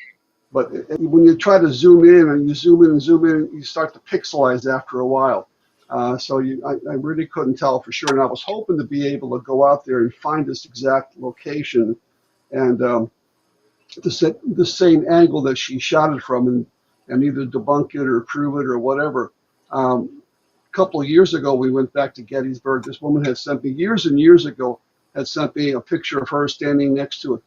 when you try to zoom in and you zoom in and zoom in, you start to pixelize after a while. I really couldn't tell for sure. And I was hoping to be able to go out there and find this exact location and the same angle that she shot it from and either debunk it or prove it or whatever. A couple of years ago, we went back to Gettysburg. This woman had sent me years and years ago had sent me a picture of her standing next to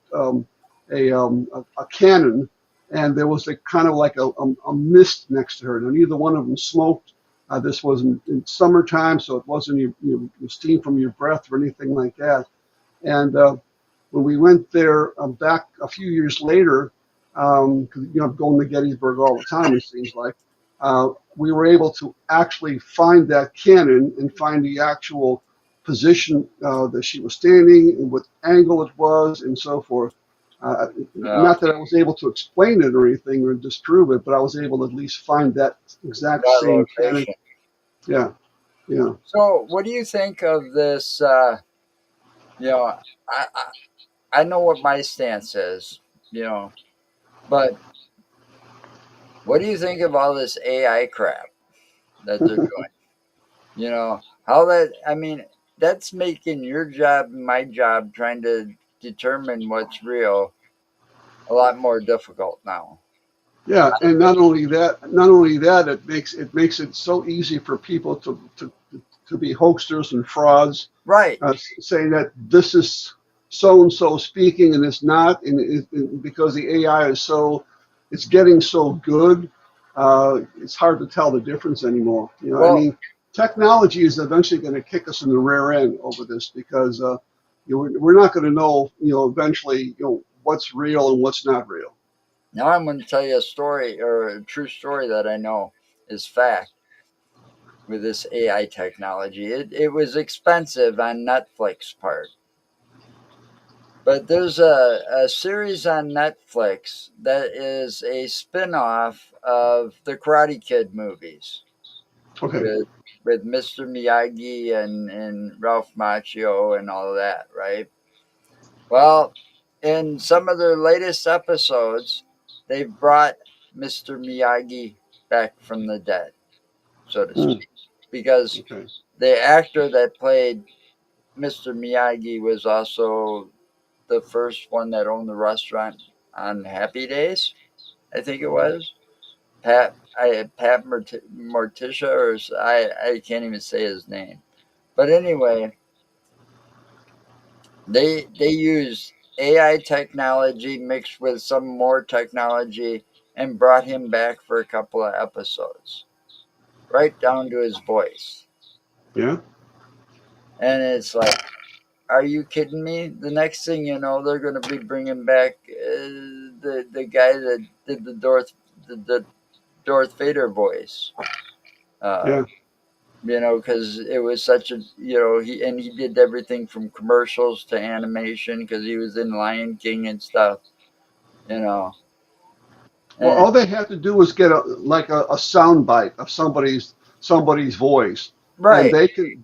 a cannon, and there was a kind of like a mist next to her. Now, neither one of them smoked. This was in summertime, so it wasn't your steam from your breath or anything like that. And when we went there back a few years later, because I'm going to Gettysburg all the time, it seems like, we were able to actually find that cannon and find the actual position that she was standing and what angle it was and so forth. yeah. Not that I was able to explain it or anything or disprove it, but I was able to at least find that exact That same cannon. location. Yeah, yeah. So, what do you think of this? You know, I, I know what my stance is. You know, but what do you think of all this AI crap that they're doing? How that, I mean, that's making your job and my job trying to determine what's real a lot more difficult now. Yeah, and not only that, it makes it so easy for people to be hoaxers and frauds, Right. saying that this is so and so speaking and it's not, and because the AI is it's getting so good, it's hard to tell the difference anymore. I Well, mean, technology is eventually going to kick us in the rear end over this because we're not going to know, eventually, what's real and what's not real. now I'm going to tell you a story or a true story that I know is fact with this AI technology. It was expensive on Netflix part. But there's a series on Netflix that is a spin off of the Karate Kid movies Okay. with with Mr. Miyagi and Ralph Macchio and all of that, right? Well, in some of their latest episodes, they've brought Mr. Miyagi back from the dead, so to Hmm. speak, because Okay. the actor that played Mr. Miyagi was also the first one that owned the restaurant on Happy Days, I think it was. Morticia, or I can't even say his name. But anyway, they used AI technology mixed with some more technology and brought him back for a couple of episodes, right down to his voice. Yeah. And it's like, are you kidding me? The next thing you know, they're going to be bringing back the guy that did the Darth Vader voice. Uh, Yeah. because it was such a he did everything from commercials to animation because he was in Lion King and stuff. You know, Well, and all they have to do is get a sound bite of somebody's voice, and right,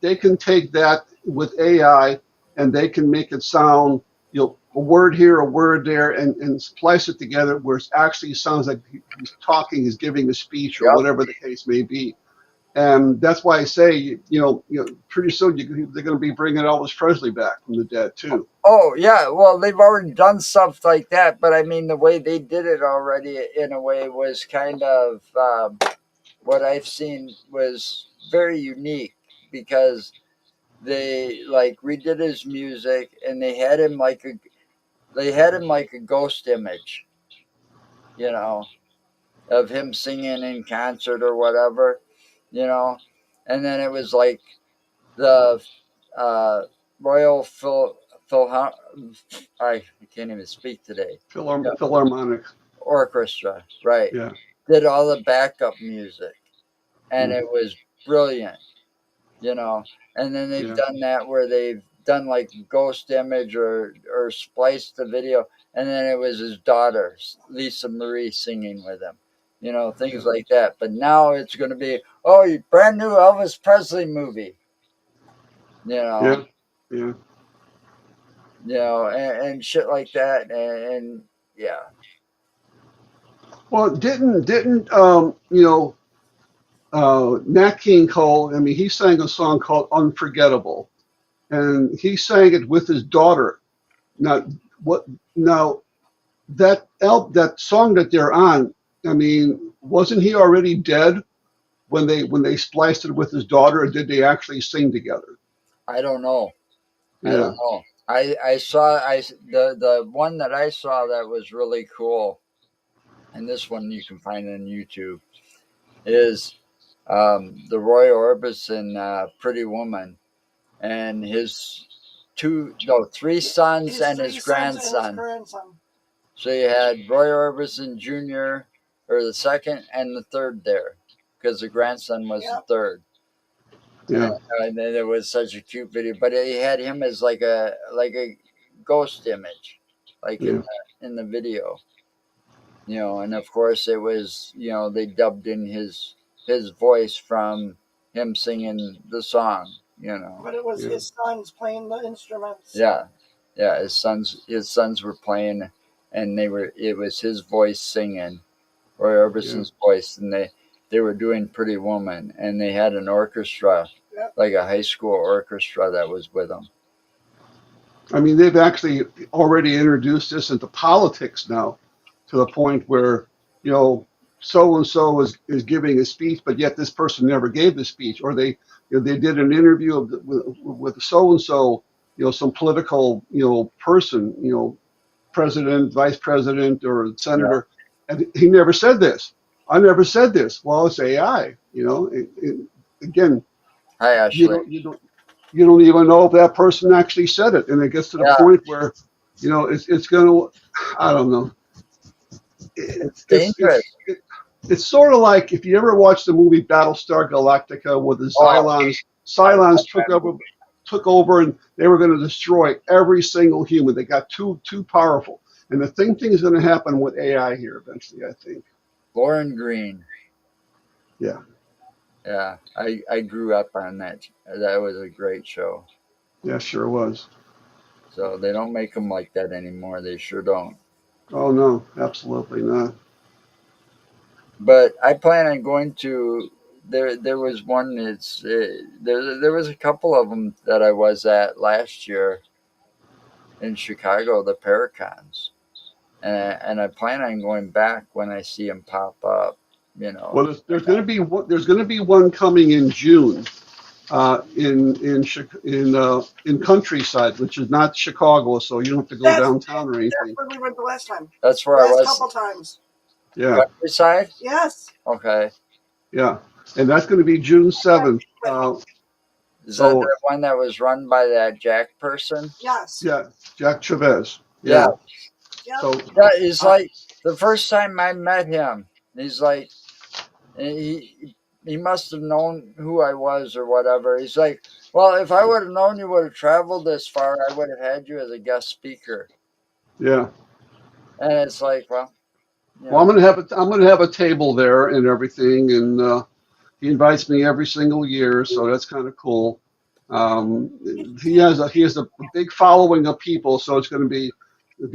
they can take that with AI and they can make it sound, a word here, a word there, and splice it together where it actually sounds like he's talking, he's giving a speech or yep. whatever the case may be. And that's why I say, pretty soon they're going to be bringing Elvis Presley back from the dead too. Oh yeah, well they've already done stuff like that, but I mean the way they did it already in a way was kind of what I've seen was very unique because they like redid his music and they had him like a ghost image, you know, of him singing in concert or whatever, you know, and then it was like the uh, Royal I can't even speak today. Yeah, Philharmonic. orchestra, right? Yeah. Did all the backup music, and Mm, it was brilliant, you know. And then they've yeah. done that where they've done like ghost image or spliced the video, and then it was his daughter Lisa Marie singing with him, things Yeah. like that. But now it's going to be brand new Elvis Presley movie, you know, Yeah. Yeah. and shit like that, and yeah, Well, didn't Nat King Cole? I mean, he sang a song called "Unforgettable," and he sang it with his daughter. Now, what? Now that song that they're on. I mean, wasn't he already dead when they spliced it with his daughter, or did they actually sing together? I don't know. I Yeah. don't know. I saw the one that I saw that was really cool, and this one you can find on YouTube is the Roy Orbison Pretty Woman and his three sons His and three his sons and his grandson. grandson. So you had Roy Orbison Jr. or the second and the third there, because the grandson was the Yep. third. And, Yeah. and then it was such a cute video, but he had him as like a ghost image, like Yeah. in the video, and of course it was they dubbed in his voice from him singing the song, But it was Yeah. his sons playing the instruments. yeah, yeah, his sons were playing, and it was his voice singing, Roy Yeah. Orbison's voice, and they were doing Pretty Woman, and they had an orchestra, Yep. like a high school orchestra that was with them. I mean, they've actually already introduced this into politics now, to the point where so and so is giving a speech, but yet this person never gave the speech, or they did an interview with so and so, some political person, president, vice president, or Yeah, senator, and he never said this. I never said this. Well, it's AI. Again, hi you Ashley. don't you don't you don't even know if that person actually said it, and it gets to the Yeah, point where it's going to. I don't know. It, it's it's dangerous. it's it, it's sort of like if you ever watched the movie Battlestar Galactica, where the Oh, I Cylons love that movie. took over, and they were going to destroy every single human. They got too powerful, and the same thing is going to happen with AI here eventually. I think. Lauren Green. Yeah. Yeah, I grew up on that. That was a great show. Yeah, sure was. So they don't make them like that anymore. They sure don't. Oh no, absolutely not. But I plan on going to. There was one. There was a couple of them that I was at last year in Chicago, the Paracons, and I plan on going back when I see them pop up. You know, Well, there's going to be one coming in June in Countryside, which is not Chicago, so you don't have to go downtown or That's anything. where we went the last time. that's where I Last was. couple times. Yeah, Countryside. Yes. Okay, yeah, and that's going to be June Yeah, 7th. went home. is that So the one that was run by that Jack person? Yes. yeah, Jack Chavez. Yeah, Yeah. Yep. So yeah. He's uh, like the first time I met him. He's like he must have known who I was or whatever. He's like, well, if I would have known you would have traveled this far, I would have had you as a guest speaker. yeah. And it's like, well, you Well, know, I'm going to have a table there and everything, and he invites me every single year, so that's kind of cool. He has a big following of people, so it'll be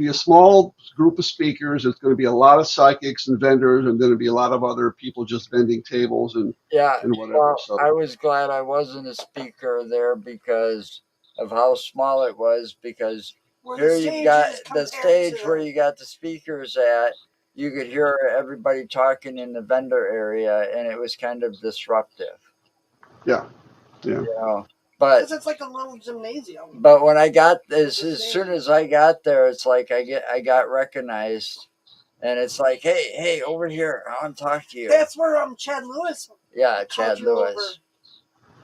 a small group of speakers. It's going to be a lot of psychics and vendors, and then it'll be a lot of other people just vending tables yeah. and whatever. Well, So I was glad I wasn't a speaker there because of how small it was. Because Where the here you've stage got is the compared stage where to. you got the speakers at. You could hear everybody talking in the vendor area, and it was kind of disruptive, yeah, yeah, you know. But Because it's like a little gymnasium. But when I got as stage. soon as I got there, it's like I got recognized, and it's like, hey, over here, I want to talk to you. That's where Chad Lewis Yeah, called Chad you over. Lewis.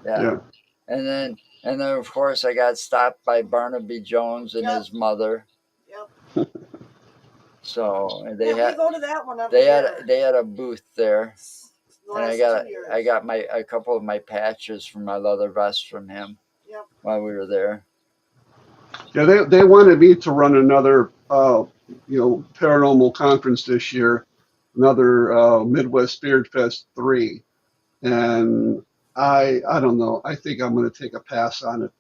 Yeah, yeah. and then of course I got stopped by Barnaby Jones and Yep. his mother. Yep. So Yeah, we go to that one every they year. had they had a booth there, The and I last got 2 years. I got a couple of my patches from my leather vest from him Yep. while we were there. Yeah, they wanted me to run another paranormal conference this year, another Midwest Spirit Fest 3. And I don't know. I think I'm going to take a pass on it.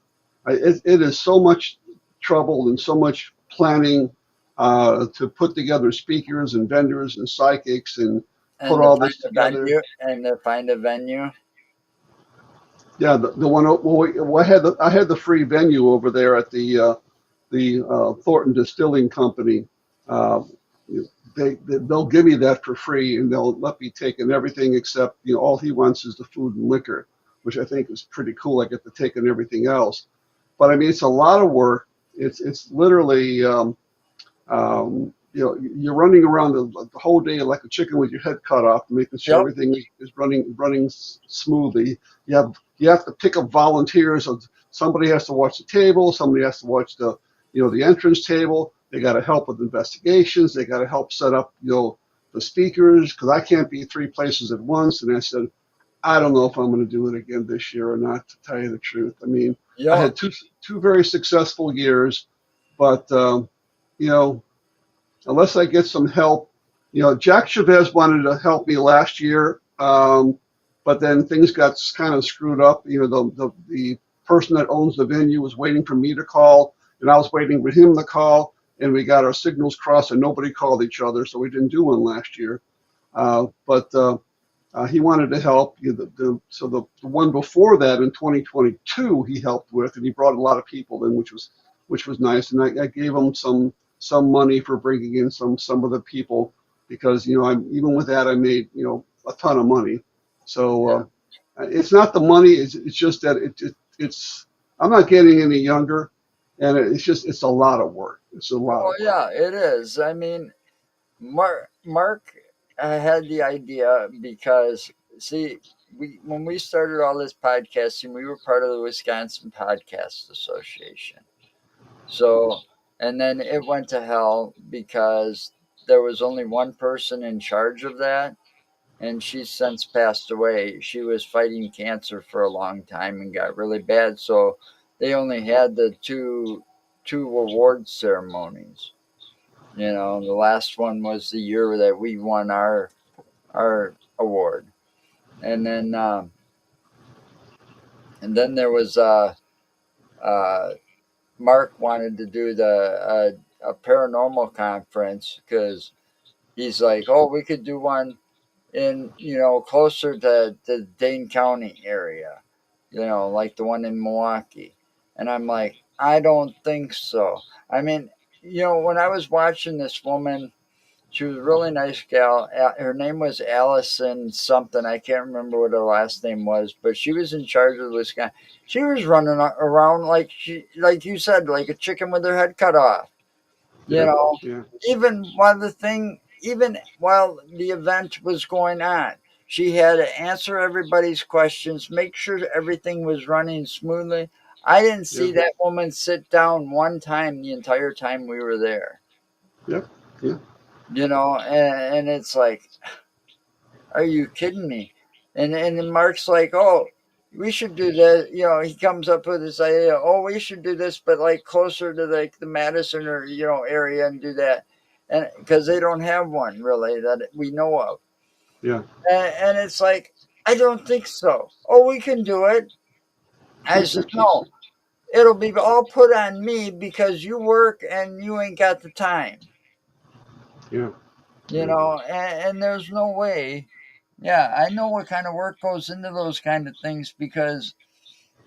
It is so much trouble and so much planning to put together speakers and vendors and psychics and put And to all find this a together. venue. Yeah, the one. Well, I had the free venue over there at the Thornton Distilling Company. Uh, they'll give me that for free, and they'll let me take in everything except all he wants is the food and liquor, which I think is pretty cool. I get to take in everything else, but I mean it's a lot of work. It's literally you're running around the whole day like a chicken with your head cut off, making sure Yep. everything is running smoothly. You have to pick up volunteers. Somebody has to watch the table. Somebody has to watch the entrance table. They got to help with investigations. They got to help set up the speakers because I can't be three places at once. And I said, I don't know if I'm going to do it again this year or not. To tell you the truth, I mean, You I know, had two very successful years, but you know unless I get some help. Jack Chavez wanted to help me last year, but then things got kind of screwed up. The person that owns the venue was waiting for me to call, and I was waiting for him to call, and we got our signals crossed, and nobody called each other, so we didn't do one last year. But he wanted to help. So the one before that in 2022 he helped with, and he brought a lot of people in, which was nice. And I gave him some money for bringing in some of the people because I'm even with that I made a ton of money. So yeah. it's not the money. It's just that it's I'm not getting any younger, and it's a lot of work. It's a lot Oh of work. yeah, it is. I mean, Mark had the idea because see, we when we started all this podcasting, we were part of the Wisconsin Podcast Association. So, and then it went to hell because there was only one person in charge of that, and she's since passed away. She was fighting cancer for a long time and got really bad, so they only had the two award ceremonies. The last one was the year that we won our award, and then And then there was uh, Mark wanted to do a paranormal conference because he's like, oh, we could do one in closer to the Dane County area, like the one in Milwaukee. And I'm like, I don't think so. I mean, when I was watching this woman, she was a really nice gal. Her name was Allison something. I can't remember what her last name was, but she was in charge of this guy. She was running around like you said, like a chicken with her head cut off. You Yeah, know, yeah, even while the event was going on, she had to answer everybody's questions, make sure everything was running smoothly. I didn't yeah, see that woman sit down one time the entire time we were there. yep, yeah, And it's like, are you kidding me? And then Mark's like, oh, we should do that. He comes up with this idea. Oh, we should do this, but like closer to like the Madison or area and do that, and because they don't have one really that we know of. yeah. And it's like, I don't think so. Oh, we can do it. I said, no, it'll be all put on me because you work and you ain't got the time. Yeah, yeah, And there's no way. Yeah, I know what kind of work goes into those kind of things because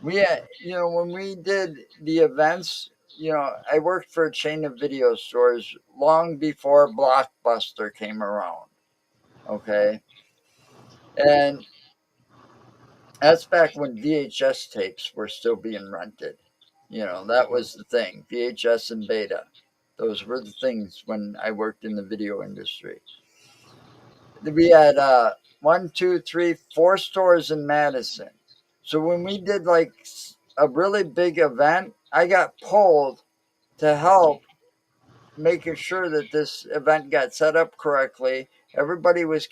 we had, when we did the events, I worked for a chain of video stores long before Blockbuster came around. Okay. And that's back when VHS tapes were still being rented. That yeah, was the thing, VHS and beta. Those were the things when I worked in the video industry. We had one, two, three, four stores in Madison. So when we did like a really big event, I got pulled to help making sure that this event got set up correctly. Everybody was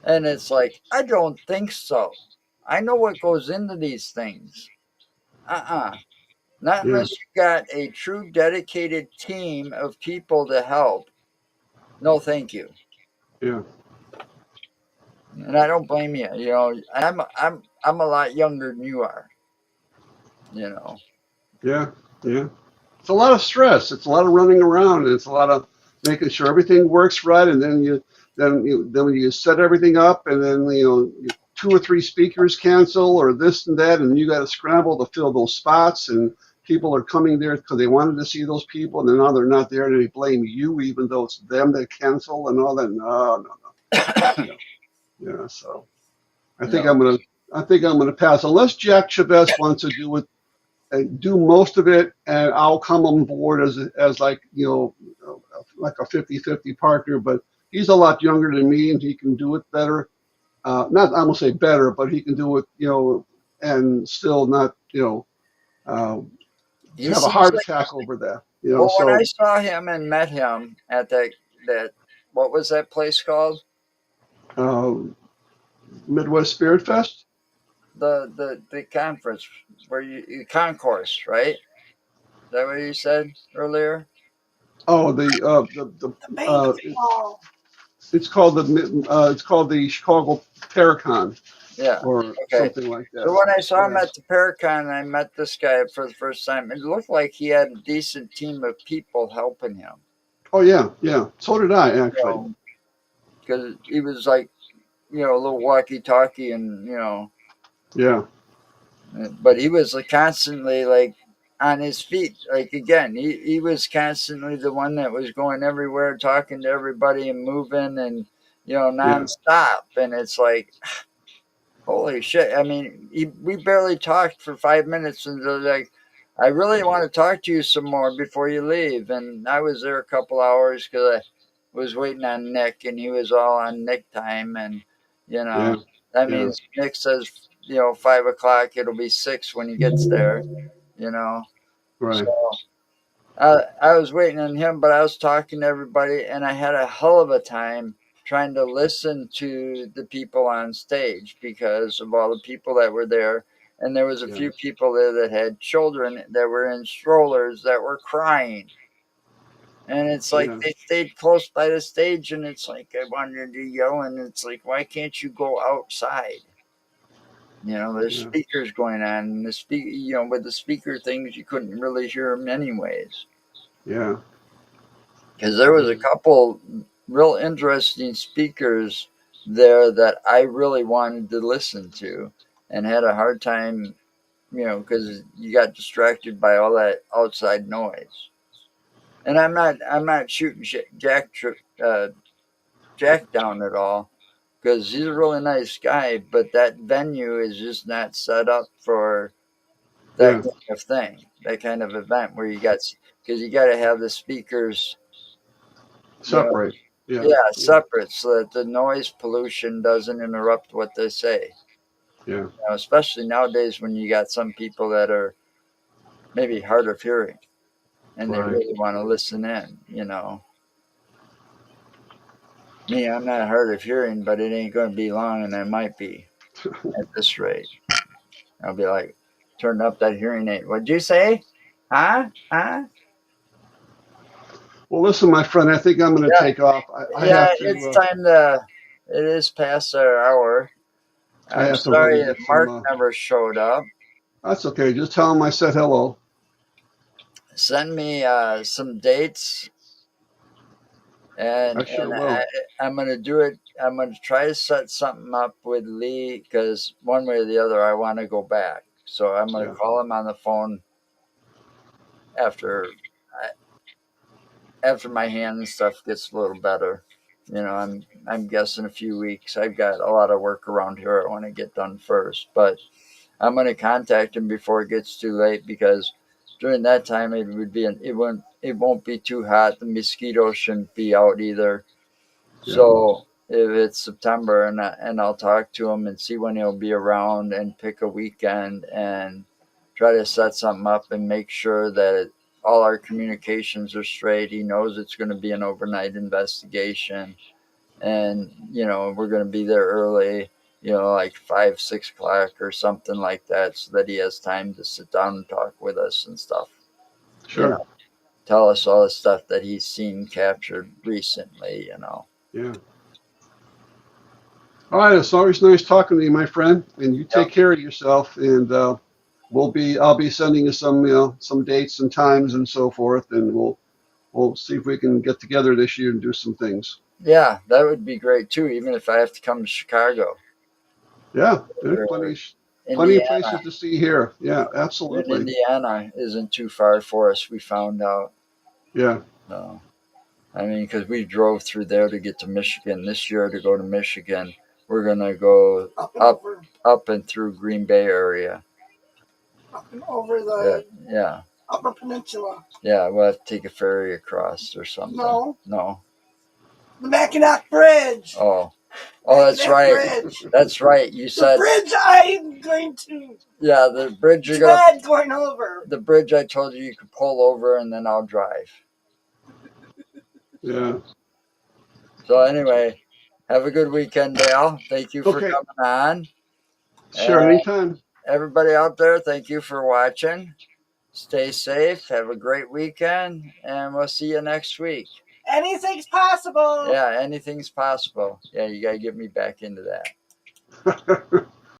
and it's like, I don't think so. I know what goes into these things. Not yeah, unless you got a true dedicated team of people to help. No, thank you. yeah, And I don't blame you. I'm a lot younger than you are. You know. yeah, yeah. It's a lot of stress. It's a lot of running around, and it's a lot of making sure everything works right. And then when you set everything up, and then two or three speakers cancel or this and that, and you got to scramble to fill those spots. And people are coming there because they wanted to see those people, and then now they're not there, and they blame you, even though it's them that cancel and all that. No, no, no. Yeah. So I think No. I'm gonna. I think I'm gonna pass unless Jack Chavez wants to do it and do most of it, and I'll come on board as like like a 50-50 partner. But he's a lot younger than me, and he can do it better. Not I won't say better, but he can do it, and still not uh, He have a seems heart like attack over that. well when I So saw him and met him at that what was that place called? uh, Midwest Spirit Fest. The conference where concourse, right? Is that what you said earlier? Oh, The banquet it, hall. it's called the Chicago Paracon Yeah. or Okay. something like So that. when I saw him Yeah. at the Paracon, I met this guy for the first time. It looked like he had a decent team of people helping him. Oh yeah, yeah. So did I actually. You because he was like, a little walkie-talkie, and Yeah, but he was like constantly like on his feet. Like again, he was constantly the one that was going everywhere, talking to everybody and moving and yeah, nonstop. And it's like, holy shit! I mean, we barely talked for 5 minutes, and they're like, I really want to talk to you some more before you leave. And I was there a couple hours because I was waiting on Nick, and he was all on Nick time, and you yeah, know that yeah. means Nick says 5 o'clock. It'll be 6 when he gets there. You know, so Right. I was waiting on him, but I was talking to everybody, and I had a hell of a time trying to listen to the people on stage because of all the people that were there. And there was a Yeah, few people there that had children that were in strollers that were crying. And it's like yeah, they stayed close by the stage, and it's like I wanted to yell, and it's like, why can't you go outside? There's Yeah. speakers going on, and with the speaker things, you couldn't really hear them anyways. Yeah. Because there was a couple real interesting speakers there that I really wanted to listen to, and had a hard time, because you got distracted by all that outside noise. And I'm not shooting uh, Jack down at all, because he's a really nice guy, but that venue is just not set up for that Yeah. kind of thing, that kind of event where because you got to have the speakers, you know, Separate. Yeah. yeah, Yeah. separate so that the noise pollution doesn't interrupt what they say. Yeah. Especially nowadays when you got some people that are maybe hard of hearing and they Right. really want to listen in. Me, I'm not hard of hearing, but it ain't going to be long, and I might be at this rate. I'll be like, turn up that hearing aid. What'd you say? Huh? Huh? Well, listen, my friend, I think I'm going to Yeah, take off. I yeah. have It's to. time to. It is past our hour. I I'm have to run sorry and that get some. Mark never showed up. That's okay. Just tell him I said hello. Send me some dates, I and sure and will. I'm gonna do it. I'm gonna try to set something up with Lee because one way or the other, I want to go back. So I'm gonna Yeah. call him on the phone after after my hand and stuff gets a little better. I'm guessing a few weeks. I've got a lot of work around here I want to get done first, but I'm going to contact him before it gets too late because during that time it won't be too hot. The mosquitoes shouldn't be out either. Yeah. So if it's September and I'll talk to him and see when he'll be around and pick a weekend and try to set something up and make sure that all our communications are straight. He knows it's going to be an overnight investigation, and we're going to be there early. Like 5, 6 o'clock or something like that, so that he has time to sit down and talk with us and stuff. You Sure. know, tell us all the stuff that he's seen captured recently. Yeah. All right. It's always nice talking to you, my friend. And you Yep. take care of yourself. And I'll be sending you some dates and times and so forth. And we'll see if we can get together this year and do some things. Yeah, that would be great too, even if I have to come to Chicago Yeah. There's or plenty of Indiana. places to see here. Yeah. Even Absolutely. Indiana isn't too far for us, we found out. Yeah. So, I mean, because we drove through there to get to Michigan. This year, to go to Michigan, we're going to go Up and up, over, up and through Green Bay area. up and over Yeah, the yeah, Upper Peninsula. yeah. We'll have to take a ferry across or something. No, No. the Mackinac Bridge. Oh, that's Mackinac right. Bridge. That's right. You The said, bridge I'm going to yeah, the bridge you're gonna, dread going over. the bridge I told you could pull over and then I'll drive. Yeah. So anyway, have a good weekend, Dale. Thank you for Okay. coming on. Sure. And Anytime. everybody out there, thank you for watching. Stay safe. Have a great weekend, and we'll see you next week. Anything's possible. Yeah, anything's possible. Yeah, you got to get me back into that.